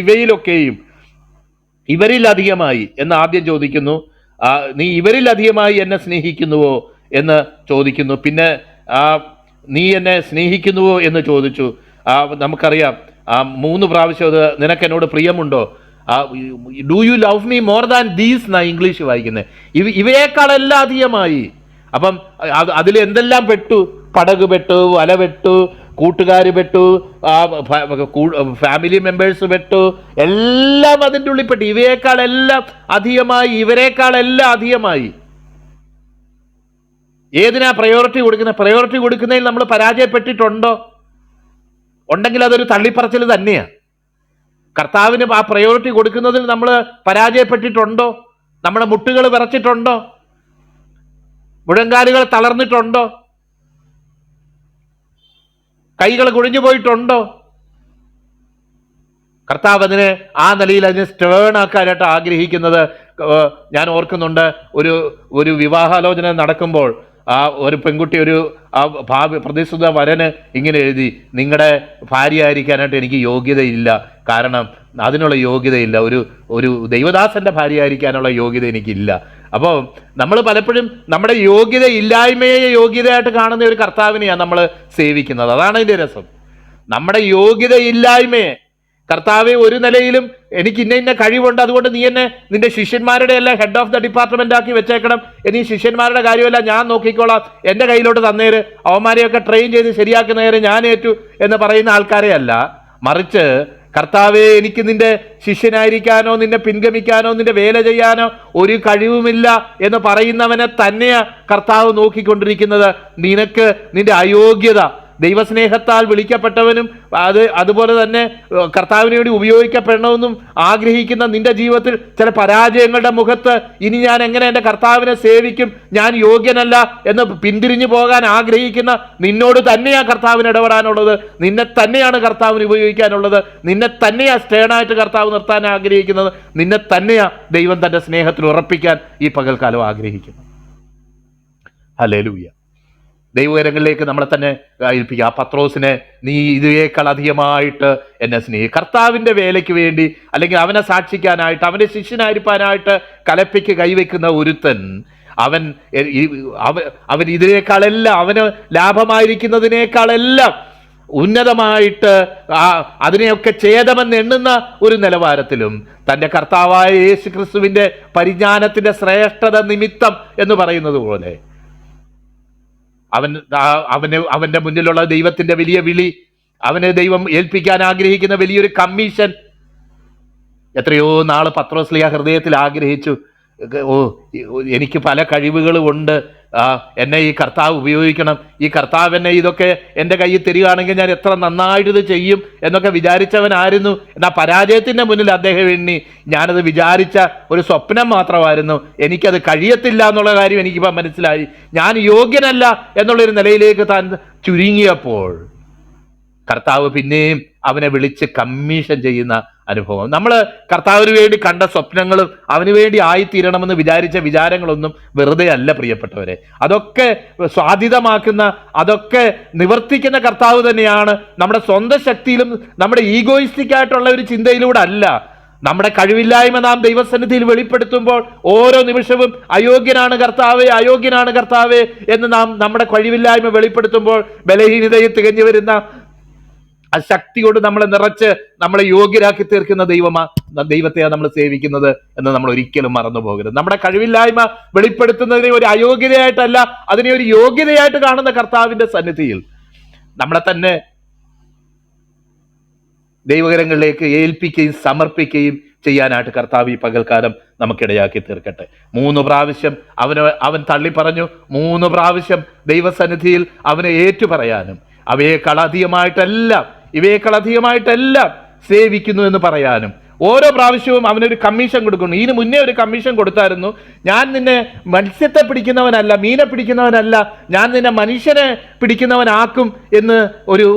ഇവയിലൊക്കെയും ഇവരിൽ അധികമായി എന്ന് ആദ്യം ചോദിക്കുന്നു. നീ ഇവരിൽ അധികമായി എന്നെ സ്നേഹിക്കുന്നുവോ എന്ന് ചോദിക്കുന്നു. പിന്നെ നീ എന്നെ സ്നേഹിക്കുന്നുവോ എന്ന് ചോദിച്ചു. നമുക്കറിയാം 3 പ്രാവശ്യം അത് നിനക്ക് എന്നോട് പ്രിയമുണ്ടോ, do you love me more than these എന്നാ ഇംഗ്ലീഷ് വായിക്കുന്നത്. ഇവയേക്കാളെല്ലാം അധികമായി. അപ്പം അതിൽ എന്തെല്ലാം പെട്ടു? പടക് പെട്ടു, വല പെട്ടു, കൂട്ടുകാർ പെട്ടു, ഫാമിലി മെമ്പേഴ്സ് പെട്ടു, എല്ലാം അതിൻ്റെ ഉള്ളിൽ പെട്ടു. ഇവയേക്കാളെല്ലാം അധികമായി, ഇവരെക്കാളെല്ലാം അധികമായി. ഏതിനാ പ്രയോറിറ്റി കൊടുക്കുന്നത്? പ്രയോറിറ്റി കൊടുക്കുന്നതിൽ നമ്മൾ പരാജയപ്പെട്ടിട്ടുണ്ടോ? ഉണ്ടെങ്കിൽ അതൊരു തള്ളിപ്പറച്ചിൽ തന്നെയാണ്. കർത്താവിന് ആ പ്രയോറിറ്റി കൊടുക്കുന്നതിൽ നമ്മൾ പരാജയപ്പെട്ടിട്ടുണ്ടോ? നമ്മുടെ മുട്ടുകൾ വിറച്ചിട്ടുണ്ടോ? മുഴങ്കാലുകൾ തളർന്നിട്ടുണ്ടോ? കൈകൾ കുഴിഞ്ഞു പോയിട്ടുണ്ടോ? കർത്താവ് ആ നിലയിൽ അതിനെ സ്റ്റേൺ ആക്കാനായിട്ട് ആഗ്രഹിക്കുന്നത് ഞാൻ ഓർക്കുന്നുണ്ട്. ഒരു വിവാഹാലോചന നടക്കുമ്പോൾ ഒരു പെൺകുട്ടി ഭാവി പ്രതിഷ്ഠിത വരന് ഇങ്ങനെ എഴുതി, നിങ്ങളുടെ ഭാര്യയായിരിക്കാനായിട്ട് എനിക്ക് യോഗ്യതയില്ല, കാരണം അതിനുള്ള യോഗ്യതയില്ല, ഒരു ദൈവദാസന്റെ ഭാര്യയായിരിക്കാനുള്ള യോഗ്യത എനിക്കില്ല. അപ്പോൾ നമ്മൾ പലപ്പോഴും നമ്മുടെ യോഗ്യതയില്ലായ്മയെ യോഗ്യതയായിട്ട് കാണുന്ന ഒരു കർത്താവിനെയാണ് നമ്മൾ സേവിക്കുന്നത്. അതാണ് അതിൻ്റെ രസം. നമ്മുടെ യോഗ്യതയില്ലായ്മയെ, കർത്താവെ ഒരു നിലയിലും എനിക്ക് ഇന്ന കഴിവുണ്ട്, അതുകൊണ്ട് നീ എന്നെ നിന്റെ ശിഷ്യന്മാരുടെ എല്ലാം ഹെഡ് ഓഫ് ദ ഡിപ്പാർട്ട്മെന്റ് ആക്കി വെച്ചേക്കണം, എന്നീ ശിഷ്യന്മാരുടെ കാര്യമല്ല ഞാൻ നോക്കിക്കോളാം, എൻ്റെ കയ്യിലോട്ട് തന്നേര്, അവന്മാരെയൊക്കെ ട്രെയിൻ ചെയ്ത് ശരിയാക്കുന്നേര് ഞാൻ ഏറ്റു എന്ന് പറയുന്ന ആൾക്കാരെ അല്ല, മറിച്ച് കർത്താവെ എനിക്ക് നിന്റെ ശിഷ്യനായിരിക്കാനോ നിന്നെ പിൻഗമിക്കാനോ നിന്റെ വേല ചെയ്യാനോ ഒരു കഴിവുമില്ല എന്ന് പറയുന്നവനെ തന്നെയാ കർത്താവ് നോക്കിക്കൊണ്ടിരിക്കുന്നത്. നിനക്ക് നിന്റെ അയോഗ്യത, ദൈവസ്നേഹത്താൽ വിളിക്കപ്പെട്ടവനും അതുപോലെ തന്നെ കർത്താവിന് വേണ്ടി ഉപയോഗിക്കപ്പെടണമെന്നും ആഗ്രഹിക്കുന്ന നിന്റെ ജീവിതത്തിൽ ചില പരാജയങ്ങളുടെ മുഖത്ത് ഇനി ഞാൻ എങ്ങനെ എൻ്റെ കർത്താവിനെ സേവിക്കും, ഞാൻ യോഗ്യനല്ല എന്ന് പിന്തിരിഞ്ഞു പോകാൻ ആഗ്രഹിക്കുന്ന നിന്നോട് തന്നെയാണ് കർത്താവിന് ഇടപെടാനുള്ളത്, നിന്നെ തന്നെയാണ് കർത്താവിന് ഉപയോഗിക്കാനുള്ളത്, നിന്നെ തന്നെയാണ് സ്റ്റേണായിട്ട് കർത്താവ് നിർത്താൻ ആഗ്രഹിക്കുന്നത്, നിന്നെ തന്നെയാണ് ദൈവം തൻ്റെ സ്നേഹത്തിൽ ഉറപ്പിക്കാൻ ഈ പകൽക്കാലം ആഗ്രഹിക്കുന്നത്. ഹല്ലേലൂയ. ദൈവകരങ്ങളിലേക്ക് നമ്മളെ തന്നെ ഏൽപ്പിക്കുക. ആ പത്രോസിനെ, നീ ഇതിനേക്കാൾ അധികമായിട്ട് എന്നെ സ്നേഹിക്കും. കർത്താവിൻ്റെ വേലയ്ക്ക് വേണ്ടി അല്ലെങ്കിൽ അവനെ സാക്ഷിക്കാനായിട്ട് അവൻ്റെ ശിഷ്യനായിരിക്കാനായിട്ട് കലപ്പയ്ക്ക് കൈവയ്ക്കുന്ന ഒരുത്തൻ, അവൻ ഇതിനേക്കാളെല്ലാം, അവന് ലാഭമായിരിക്കുന്നതിനേക്കാളെല്ലാം ഉന്നതമായിട്ട് അതിനെയൊക്കെ ഛേദമെന്ന് എണ്ണുന്ന ഒരു നിലവാരത്തിലും തൻ്റെ കർത്താവായ യേശു ക്രിസ്തുവിൻ്റെ പരിജ്ഞാനത്തിൻ്റെ ശ്രേഷ്ഠത നിമിത്തം എന്ന് പറയുന്നത് പോലെ അവന്റെ മുന്നിലുള്ള ദൈവത്തിന്റെ വലിയ വിളി, അവന് ദൈവം ഏൽപ്പിക്കാൻ ആഗ്രഹിക്കുന്ന വലിയൊരു കമ്മീഷൻ, എത്രയോ നാള് പത്രോസ്ലീഹ ഹൃദയത്തിൽ ആഗ്രഹിച്ചു. എനിക്ക് പല കഴിവുകളും ഉണ്ട്, എന്നെ ഈ കർത്താവ് ഉപയോഗിക്കണം, ഈ കർത്താവ് എന്നെ ഇതൊക്കെ എൻ്റെ കയ്യിൽ തരികയാണെങ്കിൽ ഞാൻ എത്ര നന്നായിട്ട് ഇത് ചെയ്യും എന്നൊക്കെ വിചാരിച്ചവനായിരുന്നു. എന്നാൽ പരാജയത്തിൻ്റെ മുന്നിൽ അദ്ദേഹം എണ്ണി, ഞാനത് വിചാരിച്ച ഒരു സ്വപ്നം മാത്രമായിരുന്നു, എനിക്കത് കഴിയത്തില്ല എന്നുള്ള കാര്യം എനിക്കിപ്പോൾ മനസ്സിലായി, ഞാൻ യോഗ്യനല്ല എന്നുള്ളൊരു നിലയിലേക്ക് താൻ ചുരുങ്ങിയപ്പോൾ കർത്താവ് പിന്നെയും അവനെ വിളിച്ച് കമ്മീഷൻ ചെയ്യുന്ന അനുഭവം. നമ്മൾ കർത്താവിന് വേണ്ടി കണ്ട സ്വപ്നങ്ങളും അവന് വേണ്ടി ആയിത്തീരണമെന്ന് വിചാരിച്ച വിചാരങ്ങളൊന്നും വെറുതെ അല്ല പ്രിയപ്പെട്ടവരെ. അതൊക്കെ സ്വാധിതമാക്കുന്ന, അതൊക്കെ നിവർത്തിക്കുന്ന കർത്താവ് തന്നെയാണ്. നമ്മുടെ സ്വന്തം ശക്തിയിലും നമ്മുടെ ഈഗോയിസ്റ്റിക് ആയിട്ടുള്ള ഒരു ചിന്തയിലൂടെ അല്ല. നമ്മുടെ കഴിവില്ലായ്മ നാം ദൈവസന്നിധിയിൽ വെളിപ്പെടുത്തുമ്പോൾ ഓരോ നിമിഷവും അയോഗ്യനാണ് കർത്താവേ, അയോഗ്യനാണ് കർത്താവേ എന്ന് നാം നമ്മുടെ കഴിവില്ലായ്മ വെളിപ്പെടുത്തുമ്പോൾ ബലഹീനതയിൽ തികഞ്ഞു വരുന്ന ആ ശക്തി കൊണ്ട് നമ്മളെ നിറച്ച് നമ്മളെ യോഗ്യരാക്കി തീർക്കുന്ന ദൈവത്തെയാണ് നമ്മൾ സേവിക്കുന്നത് എന്ന് നമ്മൾ ഒരിക്കലും മറന്നു പോകരുത്. നമ്മുടെ കഴിവില്ലായ്മ വെളിപ്പെടുത്തുന്നതിനെ ഒരു അയോഗ്യതയായിട്ടല്ല, അതിനെ ഒരു യോഗ്യതയായിട്ട് കാണുന്ന കർത്താവിന്റെ സന്നിധിയിൽ നമ്മളെ തന്നെ ദൈവകരങ്ങളിലേക്ക് ഏൽപ്പിക്കുകയും സമർപ്പിക്കുകയും ചെയ്യാനായിട്ട് കർത്താവ് ഈ പകൽക്കാലം നമുക്കിടയാക്കി തീർക്കട്ടെ. 3 പ്രാവശ്യം അവൻ തള്ളി പറഞ്ഞു, 3 പ്രാവശ്യം ദൈവസന്നിധിയിൽ അവനെ ഏറ്റുപറയാനും ഇവയേക്കാൾ അധികമായിട്ടെല്ലാം സേവിക്കുന്നു എന്ന് പറയാനും ഓരോ പ്രാവശ്യവും അവനൊരു കമ്മീഷൻ കൊടുക്കുന്നു. ഇതിന് മുന്നേ ഒരു കമ്മീഷൻ കൊടുത്തായിരുന്നു, ഞാൻ നിന്നെ മത്സ്യത്തെ പിടിക്കുന്നവനല്ല, മീനെ പിടിക്കുന്നവനല്ല, ഞാൻ നിന്നെ മനുഷ്യനെ പിടിക്കുന്നവനാക്കും എന്ന്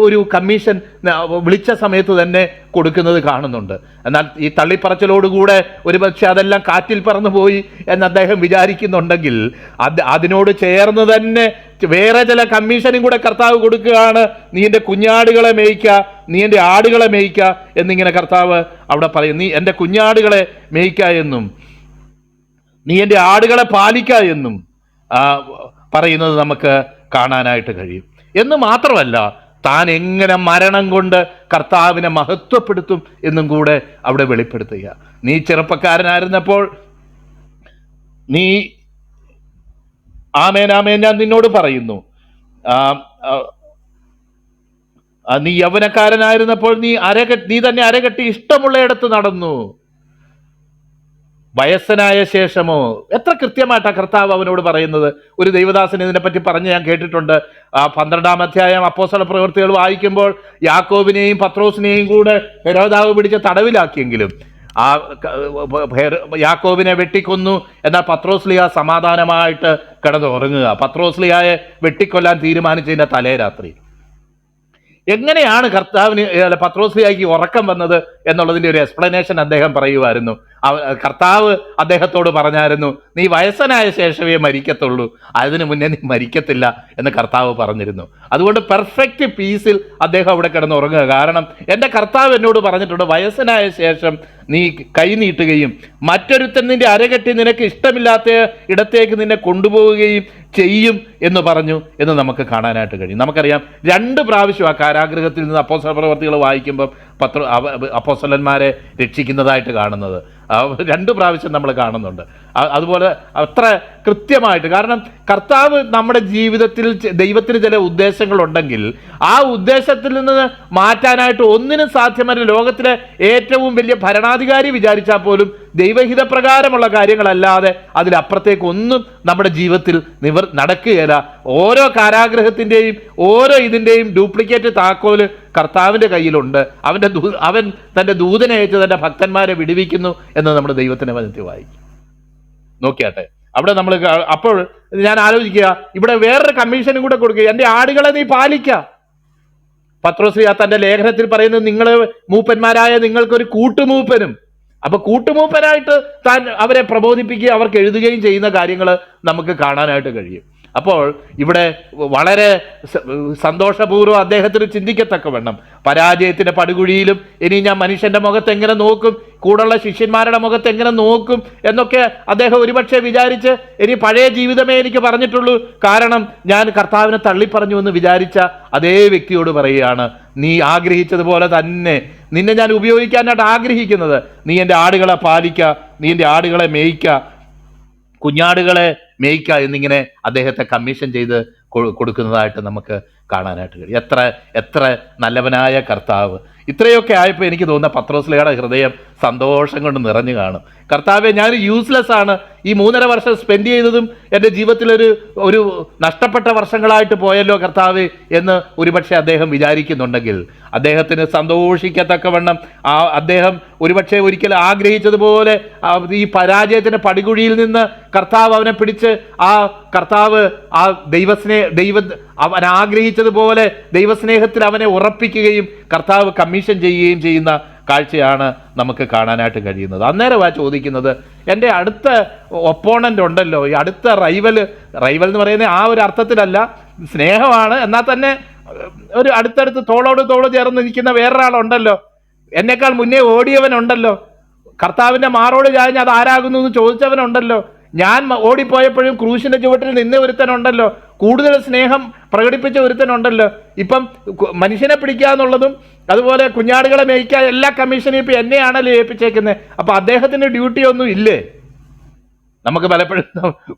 ഒരു കമ്മീഷൻ വിളിച്ച സമയത്ത് തന്നെ കൊടുക്കുന്നത് കാണുന്നുണ്ട്. എന്നാൽ ഈ തള്ളിപ്പറച്ചിലോടുകൂടെ ഒരുപക്ഷെ അതെല്ലാം കാറ്റിൽ പറന്നു പോയി എന്ന് അദ്ദേഹം വിചാരിക്കുന്നുണ്ടെങ്കിൽ അതിനോട് ചേർന്ന് തന്നെ വേറെ ചില കമ്മീഷനും കൂടെ കർത്താവ് കൊടുക്കുകയാണ്. നീ എൻ്റെ കുഞ്ഞാടുകളെ മേയ്ക്കുക, നീ എൻ്റെ ആടുകളെ മേയ്ക്കുക എന്നിങ്ങനെ കർത്താവ് അവിടെ പറയും. നീ എൻ്റെ കുഞ്ഞാടുകളെ മേയ്ക്കുക എന്നും നീ എൻ്റെ ആടുകളെ പാലിക്കുക എന്നും പറയുന്നത് നമുക്ക് കാണാനായിട്ട് കഴിയും. എന്ന് മാത്രമല്ല, താൻ എങ്ങനെ മരണം കൊണ്ട് കർത്താവിനെ മഹത്വപ്പെടുത്തും എന്നും കൂടെ അവിടെ വെളിപ്പെടുത്തുക. നീ ചെറുപ്പക്കാരനായിരുന്നപ്പോൾ നീ ആമേൻ ആമേൻ ഞാൻ നിന്നോട് പറയുന്നു, നീ യൗവനക്കാരനായിരുന്നപ്പോൾ നീ തന്നെ അരകെട്ടി ഇഷ്ടമുള്ളയിടത്ത് നടന്നു, വയസ്സനായ ശേഷമോ. എത്ര കൃത്യമായിട്ടാ കർത്താവ് അവനോട് പറയുന്നത്. ഒരു ദൈവദാസൻ ഇതിനെപ്പറ്റി പറഞ്ഞ് ഞാൻ കേട്ടിട്ടുണ്ട്. 12-ാം അധ്യായം അപ്പോസ്തല പ്രവൃത്തികൾ വായിക്കുമ്പോൾ യാക്കോബിനെയും പത്രോസിനെയും കൂടെ ഹെരോദാവ് പിടിച്ച് തടവിലാക്കിയെങ്കിലും യാക്കോബിനെ വെട്ടിക്കൊന്നു, എന്നാൽ പത്രോസ്ലിയ സമാധാനമായിട്ട് കിടന്നുറങ്ങുക. പത്രോസ്ലിയായെ വെട്ടിക്കൊല്ലാൻ തീരുമാനിച്ചതിൻ്റെ തലേ രാത്രി എങ്ങനെയാണ് കർത്താവിന് പത്രോസ്ലിഹായ്ക്ക് ഉറക്കം വന്നത് എന്നുള്ളതിന്റെ ഒരു എക്സ്പ്ലനേഷൻ അദ്ദേഹം പറയുമായിരുന്നു. കർത്താവ് അദ്ദേഹത്തോട് പറഞ്ഞായിരുന്നു, നീ വയസ്സനായ ശേഷമേ മരിക്കത്തുള്ളൂ, അതിനു മുന്നേ നീ മരിക്കത്തില്ല എന്ന് കർത്താവ് പറഞ്ഞിരുന്നു. അതുകൊണ്ട് പെർഫെക്റ്റ് പീസിൽ അദ്ദേഹം അവിടെ കിടന്ന് ഉറങ്ങുക. കാരണം എൻ്റെ കർത്താവ് എന്നോട് പറഞ്ഞിട്ടുണ്ട്, വയസ്സനായ ശേഷം നീ കൈ നീട്ടുകയും മറ്റൊരുത്തൻ നിന്റെ അരകെട്ടി നിനക്ക് ഇഷ്ടമില്ലാത്ത ഇടത്തേക്ക് നിന്നെ കൊണ്ടുപോവുകയും ചെയ്യും എന്ന് പറഞ്ഞു എന്ന് നമുക്ക് കാണാനായിട്ട് കഴിയും. നമുക്കറിയാം 2 പ്രാവശ്യം ആ കാരാഗൃഹത്തിൽ നിന്ന് അപ്പോസ്തല പ്രവർത്തികൾ വായിക്കുമ്പം അപ്പോസ്തലന്മാരെ രക്ഷിക്കുന്നതായിട്ട് കാണുന്നത് 2 പ്രാവശ്യം നമ്മൾ കാണുന്നുണ്ട്. അതുപോലെ അത്ര കൃത്യമായിട്ട്, കാരണം കർത്താവ് നമ്മുടെ ജീവിതത്തിൽ ദൈവത്തിന് ചില ഉദ്ദേശങ്ങളുണ്ടെങ്കിൽ ആ ഉദ്ദേശത്തിൽ നിന്ന് മാറ്റാനായിട്ട് ഒന്നിനും സാധ്യമല്ല. ലോകത്തിലെ ഏറ്റവും വലിയ ഭരണാധികാരി വിചാരിച്ചാൽ പോലും ദൈവഹിതപ്രകാരമുള്ള കാര്യങ്ങളല്ലാതെ അതിലപ്പുറത്തേക്ക് ഒന്നും നമ്മുടെ ജീവിതത്തിൽ നടക്കുകയില്ല. ഓരോ കാരാഗ്രഹത്തിൻ്റെയും ഓരോ ഇതിൻ്റെയും ഡ്യൂപ്ലിക്കേറ്റ് താക്കോല് കർത്താവിൻ്റെ കയ്യിലുണ്ട്. അവൻ തൻ്റെ ദൂതനെ അയച്ച് തൻ്റെ ഭക്തന്മാരെ വിടുവിക്കുന്നു എന്ന് നമ്മുടെ ദൈവത്തിൻ്റെ വചനത്തിൽ വായിക്കും. നോക്കിയാട്ടെ, അവിടെ നമ്മൾ അപ്പോൾ ഞാൻ ആലോചിക്കുക, ഇവിടെ വേറൊരു കമ്മീഷനും കൂടെ കൊടുക്കുക, എൻ്റെ ആടുകളെ നീ പാലിക്കുക. പത്രോസ് തൻ്റെ ലേഖനത്തിൽ പറയുന്നത്, നിങ്ങൾ മൂപ്പന്മാരായ നിങ്ങൾക്കൊരു കൂട്ടുമൂപ്പനും. അപ്പൊ കൂട്ടുമൂപ്പനായിട്ട് താൻ അവരെ പ്രബോധിപ്പിക്കുകയും അവർക്ക് എഴുതുകയും ചെയ്യുന്ന കാര്യങ്ങൾ നമുക്ക് കാണാനായിട്ട് കഴിയും. അപ്പോൾ ഇവിടെ വളരെ സന്തോഷപൂർവ്വം അദ്ദേഹത്തിന് ചിന്തിക്കത്തക്കവണ്ണം, പരാജയത്തിന്റെ പടുകുഴിയിലും ഇനി ഞാൻ മനുഷ്യന്റെ മുഖത്ത് എങ്ങനെ നോക്കും, കൂടുള്ള ശിഷ്യന്മാരുടെ മുഖത്ത് എങ്ങനെ നോക്കും എന്നൊക്കെ അദ്ദേഹം ഒരുപക്ഷെ വിചാരിച്ച്, ഇനി പഴയ ജീവിതമേ എനിക്ക് പറഞ്ഞിട്ടുള്ളൂ, കാരണം ഞാൻ കർത്താവിനെ തള്ളിപ്പറഞ്ഞു എന്ന് വിചാരിച്ച അതേ വ്യക്തിയോട് പറയുകയാണ്, നീ ആഗ്രഹിച്ചതുപോലെ തന്നെ നിന്നെ ഞാൻ ഉപയോഗിക്കാനായിട്ട് ആഗ്രഹിക്കുന്നത്, നീ എൻ്റെ ആടുകളെ പാലിക്കുക, നീ എൻ്റെ ആടുകളെ മേയ്ക്കുക, കുഞ്ഞാടുകളെ മേയ്ക്കുക എന്നിങ്ങനെ അദ്ദേഹത്തെ കമ്മീഷൻ ചെയ്ത് കൊടുക്കുന്നതായിട്ട് നമുക്ക് കാണാനായിട്ട് കഴിയും. എത്ര നല്ലവനായ കർത്താവ്. ഇത്രയൊക്കെ ആയപ്പോൾ എനിക്ക് തോന്നുന്ന പത്രോസ്ലിഹയുടെ ഹൃദയം സന്തോഷം കൊണ്ട് നിറഞ്ഞു കാണും. കർത്താവെ, ഞാൻ യൂസ്ലെസ് ആണ്, ഈ 3.5 വർഷം സ്പെൻഡ് ചെയ്തതും എൻ്റെ ജീവിതത്തിലൊരു നഷ്ടപ്പെട്ട വർഷങ്ങളായിട്ട് പോയല്ലോ കർത്താവ് എന്ന് ഒരുപക്ഷെ അദ്ദേഹം വിചാരിക്കുന്നുണ്ടെങ്കിൽ, അദ്ദേഹത്തിന് സന്തോഷിക്കത്തക്കവണ്ണം അദ്ദേഹം ഒരുപക്ഷെ ഒരിക്കൽ ആഗ്രഹിച്ചതുപോലെ ഈ പരാജയത്തിൻ്റെ പടികുഴിയിൽ നിന്ന് കർത്താവ് അവനെ പിടിച്ച് കർത്താവ് അവൻ ആഗ്രഹിച്ചതുപോലെ ദൈവസ്നേഹത്തിൽ അവനെ ഉറപ്പിക്കുകയും കർത്താവ് കമ്മീഷൻ ചെയ്യുകയും ചെയ്യുന്ന കാഴ്ചയാണ് നമുക്ക് കാണാനായിട്ട് കഴിയുന്നത്. അന്നേരമാ ചോദിക്കുന്നത്, എൻ്റെ അടുത്ത ഒപ്പോണൻ്റ് ഉണ്ടല്ലോ, ഈ അടുത്ത റൈവൽ എന്ന് പറയുന്നത് ആ ഒരു അർത്ഥത്തിലല്ല, സ്നേഹമാണ്, എന്നാൽ തന്നെ ഒരു അടുത്തടുത്ത് തോളോട് തോള് ചേർന്ന് നിൽക്കുന്ന വേറൊരാളുണ്ടല്ലോ, എന്നേക്കാൾ മുന്നേ ഓടിയവനുണ്ടല്ലോ, കർത്താവിൻ്റെ മാറോട് ചാഞ്ഞ് അത് ആരാകുന്നു എന്ന് ചോദിച്ചവനുണ്ടല്ലോ, ഞാൻ ഓടിപ്പോയപ്പോഴും ക്രൂശിന്റെ ചുവട്ടിൽ നിന്ന് ഒരുത്തനുണ്ടല്ലോ, കൂടുതൽ സ്നേഹം പ്രകടിപ്പിച്ച ഒരുത്തനുണ്ടല്ലോ. ഇപ്പം മനുഷ്യനെ പിടിക്കുക എന്നുള്ളതും അതുപോലെ കുഞ്ഞാടുകളെ മേയ്ക്കുക എല്ലാ കമ്മീഷനും ഇപ്പം എന്നെയാണല്ലോ ഏൽപ്പിച്ചേക്കുന്നത്. അപ്പൊ അദ്ദേഹത്തിന് ഡ്യൂട്ടി ഒന്നും ഇല്ലേ? നമുക്ക് പലപ്പോഴും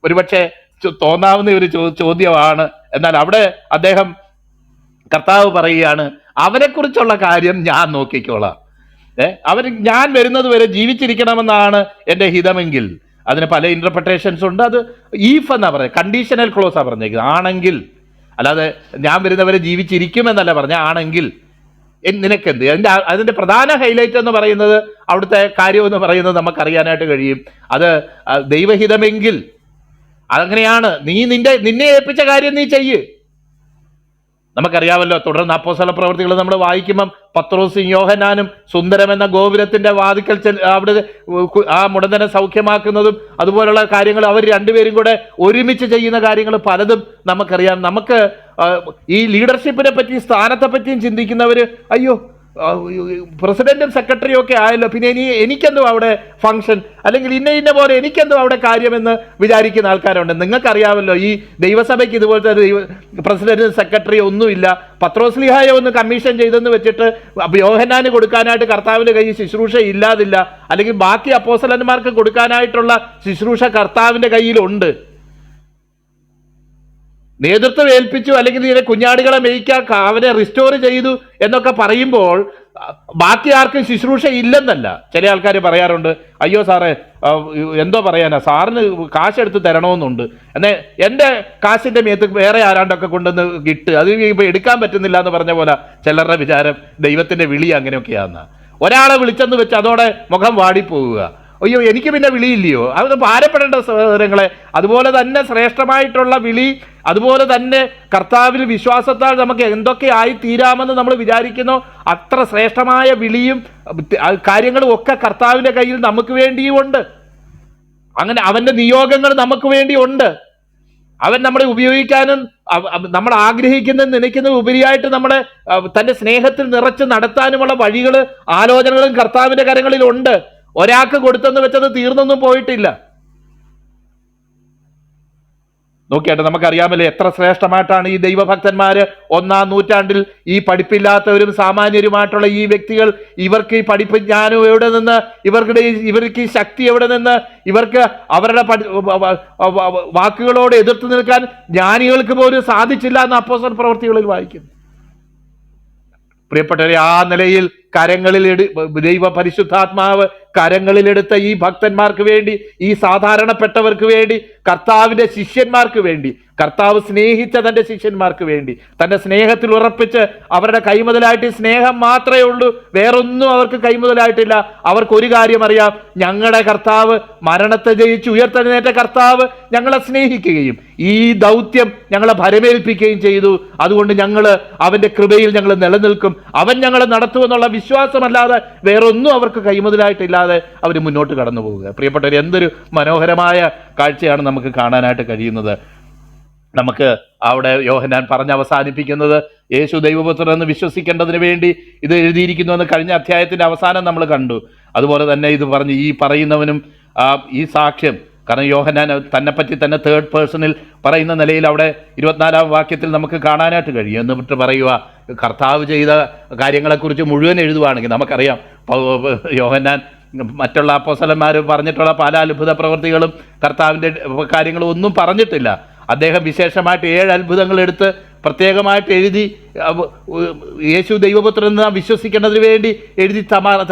ഒരുപക്ഷെ തോന്നാവുന്ന ഒരു ചോദ്യമാണ്. എന്നാൽ അവിടെ കർത്താവ് പറയുകയാണ്, അവനെക്കുറിച്ചുള്ള കാര്യം ഞാൻ നോക്കിക്കോളാം. ഞാൻ വരുന്നത് വരെ ജീവിച്ചിരിക്കണമെന്നാണ് എൻ്റെ ഹിതമെങ്കിൽ, അതിന് പല ഇന്റർപ്രിട്ടേഷൻസ് ഉണ്ട്. അത് ഈഫ് എന്നാ പറയുന്നത്, കണ്ടീഷണൽ ക്ലോസാ പറഞ്ഞേക്കുന്നത്, ആണെങ്കിൽ. അല്ലാതെ ഞാൻ വരുന്നവരെ ജീവിച്ചിരിക്കുമെന്നല്ല പറഞ്ഞ, ആണെങ്കിൽ നിനക്കെന്ത്. അതിന്റെ പ്രധാന ഹൈലൈറ്റ് എന്ന് പറയുന്നത്, അവിടുത്തെ കാര്യം എന്ന് പറയുന്നത് നമുക്കറിയാനായിട്ട് കഴിയും, അത് ദൈവഹിതമെങ്കിൽ അതങ്ങനെയാണ്. നീ നിന്നെ ഏൽപ്പിച്ച കാര്യം നീ ചെയ്യ്. നമുക്കറിയാമല്ലോ, തുടർന്ന് അപ്പോസ്തല പ്രവർത്തികൾ നമ്മൾ വായിക്കുമ്പം പത്രോസും യോഹന്നാനും സുന്ദരം എന്ന ഗോപുരത്തിന്റെ വാതിക്കൽ അവിടെ ആ മുടന്തനെ സൗഖ്യമാക്കുന്നതും അതുപോലുള്ള കാര്യങ്ങൾ അവർ രണ്ടുപേരും കൂടെ ഒരുമിച്ച് ചെയ്യുന്ന കാര്യങ്ങൾ പലതും നമുക്കറിയാം. നമുക്ക് ഈ ലീഡർഷിപ്പിനെ പറ്റി സ്ഥാനത്തെ പറ്റിയും ചിന്തിക്കുന്നവർ, അയ്യോ പ്രസിഡന്റും സെക്രട്ടറിയും ഒക്കെ ആയല്ലോ, പിന്നെ എനിക്കെന്തോ അവിടെ ഫംഗ്ഷൻ, അല്ലെങ്കിൽ ഇന്ന പോലെ എനിക്കെന്തോ അവിടെ കാര്യമെന്ന് വിചാരിക്കുന്ന ആൾക്കാരുണ്ട്. നിങ്ങൾക്കറിയാമല്ലോ, ഈ ദൈവസഭയ്ക്ക് ഇതുപോലത്തെ പ്രസിഡന്റും സെക്രട്ടറിയും ഒന്നുമില്ല. പത്രോസ്ലിഹായെ ഒന്ന് കമ്മീഷൻ ചെയ്തെന്ന് വെച്ചിട്ട് യോഹന്നാന് കൊടുക്കാനായിട്ട് കർത്താവിൻ്റെ കയ്യിൽ ശുശ്രൂഷ ഇല്ലാതില്ല, അല്ലെങ്കിൽ ബാക്കി അപ്പോസ്തലന്മാർക്ക് കൊടുക്കാനായിട്ടുള്ള ശുശ്രൂഷ കർത്താവിൻ്റെ കയ്യിലുണ്ട്. നേതൃത്വം ഏൽപ്പിച്ചു, അല്ലെങ്കിൽ ഇതിനെ കുഞ്ഞാടുകളെ മേയ്ക്കാൻ അവനെ റിസ്റ്റോർ ചെയ്തു എന്നൊക്കെ പറയുമ്പോൾ ബാക്കി ആർക്കും ശുശ്രൂഷ ഇല്ലെന്നല്ല. ചില ആൾക്കാർ പറയാറുണ്ട്, അയ്യോ സാറേ എന്തോ പറയാനാ, സാറിന് കാശെടുത്ത് തരണമെന്നുണ്ട്, എന്നാൽ എൻ്റെ കാശിൻ്റെ മേത്ത് വേറെ ആരാണ്ടൊക്കെ കൊണ്ടുവന്ന് കിട്ട്, അത് ഇപ്പോൾ എടുക്കാൻ പറ്റുന്നില്ല എന്ന് പറഞ്ഞ പോലെ ചിലരുടെ വിചാരം ദൈവത്തിൻ്റെ വിളി അങ്ങനെയൊക്കെയാണെന്നാ. ഒരാളെ വിളിച്ചെന്ന് വെച്ച് അതോടെ മുഖം വാടിപ്പോവുക. അയ്യോ എനിക്ക് പിന്നെ വിളിയില്ലയോ? അത് ഭാരപ്പെടേണ്ട സഹോദരങ്ങളെ. അതുപോലെ തന്നെ ശ്രേഷ്ഠമായിട്ടുള്ള വിളി, അതുപോലെ തന്നെ കർത്താവിൽ വിശ്വാസത്താൽ നമുക്ക് എന്തൊക്കെ ആയി തീരാമെന്ന് നമ്മൾ വിചാരിക്കുന്നോ അത്ര ശ്രേഷ്ഠമായ വിളിയും കാര്യങ്ങളും ഒക്കെ കർത്താവിൻ്റെ കയ്യിൽ നമുക്ക് വേണ്ടിയും ഉണ്ട്. അങ്ങനെ അവൻ്റെ നിയോഗങ്ങൾ നമുക്ക് വേണ്ടി ഉണ്ട്. അവൻ നമ്മളെ ഉപയോഗിക്കാനും നമ്മൾ ആഗ്രഹിക്കുന്നതും നനയ്ക്കുന്നതും ഉപരിയായിട്ട് നമ്മളെ തൻ്റെ സ്നേഹത്തിൽ നിറച്ച് നടത്താനുമുള്ള വഴികൾ, ആലോചനകളും കർത്താവിൻ്റെ കരങ്ങളിലുണ്ട്. ഒരാൾക്ക് കൊടുത്തെന്ന് വെച്ചത് തീർന്നൊന്നും പോയിട്ടില്ല. നോക്കിയാട്ടെ, നമുക്കറിയാമല്ലേ എത്ര ശ്രേഷ്ഠമായിട്ടാണ് ഈ ദൈവഭക്തന്മാര് 1-ാം നൂറ്റാണ്ടിൽ ഈ പഠിപ്പില്ലാത്തവരും സാമാന്യരുമായിട്ടുള്ള ഈ വ്യക്തികൾ, ഇവർക്ക് ഈ പഠിപ്പ് ജ്ഞാനം എവിടെ നിന്ന്, ഇവർക്ക് ഈ ശക്തി എവിടെ നിന്ന്, ഇവർക്ക് അവരുടെ വാക്കുകളോട് എതിർത്ത് നിൽക്കാൻ ജ്ഞാനികൾക്ക് പോലും സാധിച്ചില്ല എന്ന് അപ്പോസ്തല പ്രവൃത്തികളിൽ വായിക്കുന്നു. പ്രിയപ്പെട്ടവരെ, ആ നിലയിൽ ദൈവ പരിശുദ്ധാത്മാവ് കരങ്ങളിലെടുത്ത ഈ ഭക്തന്മാർക്ക് വേണ്ടി, ഈ സാധാരണപ്പെട്ടവർക്ക് വേണ്ടി, കർത്താവിൻ്റെ ശിഷ്യന്മാർക്ക് വേണ്ടി, കർത്താവ് സ്നേഹിച്ച തൻ്റെ ശിഷ്യന്മാർക്ക് വേണ്ടി, തൻ്റെ സ്നേഹത്തിൽ ഉറപ്പിച്ച് അവരുടെ കൈമുതലായിട്ട് സ്നേഹം മാത്രമേ ഉള്ളൂ, വേറൊന്നും അവർക്ക് കൈമുതലായിട്ടില്ല. അവർക്കൊരു കാര്യം അറിയാം, ഞങ്ങളുടെ കർത്താവ് മരണത്തെ ജയിച്ച് ഉയർത്തെഴുന്നേറ്റ കർത്താവ് ഞങ്ങളെ സ്നേഹിക്കുകയും ഈ ദൗത്യം ഞങ്ങളെ ഭരമേൽപ്പിക്കുകയും ചെയ്തു. അതുകൊണ്ട് ഞങ്ങൾ അവൻ്റെ കൃപയിൽ ഞങ്ങൾ നിലനിൽക്കും, അവൻ ഞങ്ങളെ നടത്തുമെന്നുള്ള വിശ്വാസമല്ലാതെ വേറൊന്നും അവർക്ക് കൈമുതലായിട്ടില്ലാതെ അവർ മുന്നോട്ട് കടന്നു പോവുക. പ്രിയപ്പെട്ടവർ, എന്തൊരു മനോഹരമായ കാഴ്ചയാണ് നമുക്ക് കാണാനായിട്ട് കഴിയുന്നത്. നമുക്ക് അവിടെ യോഹന്നാൻ പറഞ്ഞ് അവസാനിപ്പിക്കുന്നത് യേശു ദൈവപുത്രൻ എന്ന് വിശ്വസിക്കേണ്ടതിന് വേണ്ടി ഇത് എഴുതിയിരിക്കുന്നു എന്ന് കഴിഞ്ഞ അധ്യായത്തിൻ്റെ അവസാനം നമ്മൾ കണ്ടു. അതുപോലെ തന്നെ ഇത് പറഞ്ഞ് ഈ പറയുന്നവനും ഈ സാക്ഷ്യം, കാരണം യോഹന്നാൻ തന്നെപ്പറ്റി തന്നെ തേർഡ് പേഴ്സണിൽ പറയുന്ന നിലയിൽ അവിടെ 24-ാം വാക്യത്തിൽ നമുക്ക് കാണാനായിട്ട് കഴിയും. എന്നിട്ട് പറയുക, കർത്താവ് ചെയ്ത കാര്യങ്ങളെക്കുറിച്ച് മുഴുവൻ എഴുതുവാണെങ്കിൽ നമുക്കറിയാം യോഹന്നാൻ മറ്റുള്ള അപ്പോസ്തലന്മാർ പറഞ്ഞിട്ടുള്ള പല അത്ഭുത പ്രവൃത്തികളും കർത്താവിൻ്റെ കാര്യങ്ങളും ഒന്നും പറഞ്ഞിട്ടില്ല. അദ്ദേഹം വിശേഷമായിട്ട് 7 അത്ഭുതങ്ങൾ എടുത്ത് പ്രത്യേകമായിട്ട് എഴുതി യേശു ദൈവപുത്രൻ എന്ന് വിശ്വസിക്കേണ്ടതിന് വേണ്ടി എഴുതി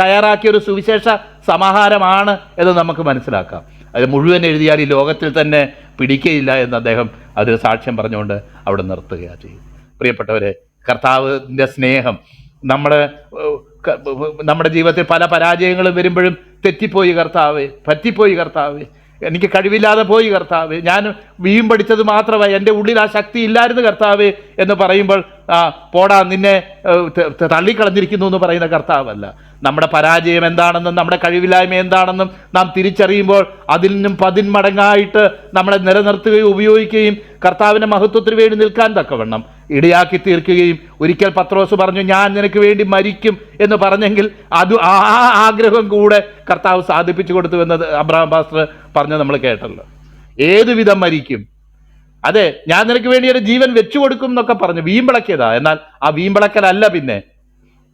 തയ്യാറാക്കിയ ഒരു സുവിശേഷ സമാഹാരമാണ് എന്ന് നമുക്ക് മനസ്സിലാക്കാം. അത് മുഴുവൻ എഴുതിയാൽ ഈ ലോകത്തിൽ തന്നെ പിടിക്കുകയില്ല എന്ന് അദ്ദേഹം അതിൽ സാക്ഷ്യം പറഞ്ഞുകൊണ്ട് അവിടെ നിർത്തുകയാണ് ചെയ്യും. പ്രിയപ്പെട്ടവരെ, കർത്താവിൻ്റെ സ്നേഹം നമ്മുടെ ജീവിതത്തിൽ പല പരാജയങ്ങളും വരുമ്പോഴും തെറ്റിപ്പോയി കർത്താവേ, പറ്റിപ്പോയി കർത്താവേ, എനിക്ക് കഴിവില്ലാതെ പോയി കർത്താവേ, ഞാൻ വീം പഠിച്ചത് മാത്രമായി, എൻ്റെ ഉള്ളിൽ ആ ശക്തി ഇല്ലായിരുന്നു കർത്താവേ എന്ന് പറയുമ്പോൾ പോടാ നിന്നെ തള്ളിക്കളഞ്ഞിരിക്കുന്നു എന്ന് പറയുന്ന കർത്താവല്ല. നമ്മുടെ പരാജയം എന്താണെന്നും നമ്മുടെ കഴിവില്ലായ്മ എന്താണെന്നും നാം തിരിച്ചറിയുമ്പോൾ അതിൽ നിന്നും 10 മടങ്ങായിട്ട് നമ്മളെ നിലനിർത്തുകയും ഉപയോഗിക്കുകയും കർത്താവിൻ്റെ മഹത്വത്തിന് വേണ്ടി നിൽക്കാൻ തക്കവണ്ണം ഇടയാക്കി തീർക്കുകയും, ഒരിക്കൽ പത്രോസ് പറഞ്ഞു ഞാൻ നിനക്ക് വേണ്ടി മരിക്കും എന്ന് പറഞ്ഞെങ്കിൽ അത് ആ ആഗ്രഹം കൂടെ കർത്താവ് സാധിപ്പിച്ചു കൊടുത്തു എന്നത് അബ്രഹാം പാസ്റ്റർ പറഞ്ഞ് നമ്മൾ കേട്ടല്ലോ. ഏതുവിധം മരിക്കും, അതെ ഞാൻ നിനക്ക് വേണ്ടി ഒരു ജീവൻ വെച്ചു കൊടുക്കും എന്നൊക്കെ പറഞ്ഞു വീമ്പിളക്കിയതാ. എന്നാൽ ആ വീമ്പിളക്കലല്ല, പിന്നെ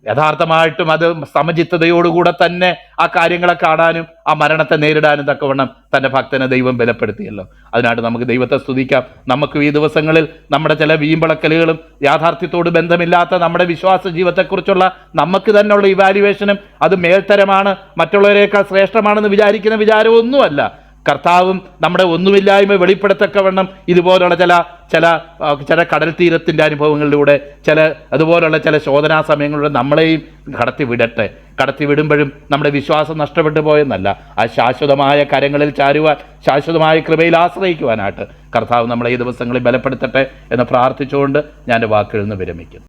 യഥാർത്ഥമായിട്ടും അത് സമചിത്തതയോടുകൂടെ തന്നെ ആ കാര്യങ്ങളെ കാണാനും ആ മരണത്തെ നേരിടാനും തക്കവണ്ണം തൻ്റെ ഭക്തനെ ദൈവം ബലപ്പെടുത്തിയല്ലോ. അതിനായിട്ട് നമുക്ക് ദൈവത്തെ സ്തുതിക്കാം. നമുക്ക് ഈ ദിവസങ്ങളിൽ നമ്മുടെ ചില വീമ്പിളക്കലുകളും യാഥാർത്ഥ്യത്തോട് ബന്ധമില്ലാത്ത നമ്മുടെ വിശ്വാസ ജീവിതത്തെക്കുറിച്ചുള്ള നമുക്ക് തന്നെയുള്ള ഇവാലുവേഷനും അത് മേൽത്തരമാണ്, മറ്റുള്ളവരെക്കാൾ ശ്രേഷ്ഠമാണെന്ന് വിചാരിക്കുന്ന വിചാരമൊന്നുമല്ല. കർത്താവും നമ്മുടെ ഒന്നുമില്ലായ്മ വെളിപ്പെടുത്തക്കവണ്ണം ഇതുപോലുള്ള ചില കടൽ തീരത്തിൻ്റെ അനുഭവങ്ങളിലൂടെ അതുപോലുള്ള ചില ശോധനാ സമയങ്ങളിലൂടെ നമ്മളെയും കടത്തി വിടുമ്പോഴും നമ്മുടെ വിശ്വാസം നഷ്ടപ്പെട്ടു പോയെന്നല്ല, ആ ശാശ്വതമായ കരങ്ങളിൽ ചാരുവാൻ, ശാശ്വതമായ കൃപയിൽ ആശ്രയിക്കുവാനായിട്ട് കർത്താവ് നമ്മളെ ഈ ദിവസങ്ങളിൽ ബലപ്പെടുത്തട്ടെ എന്ന് പ്രാർത്ഥിച്ചുകൊണ്ട് ഞാൻ എൻ്റെ വാക്കുകളിൽ നിന്ന് വിരമിക്കുന്നു.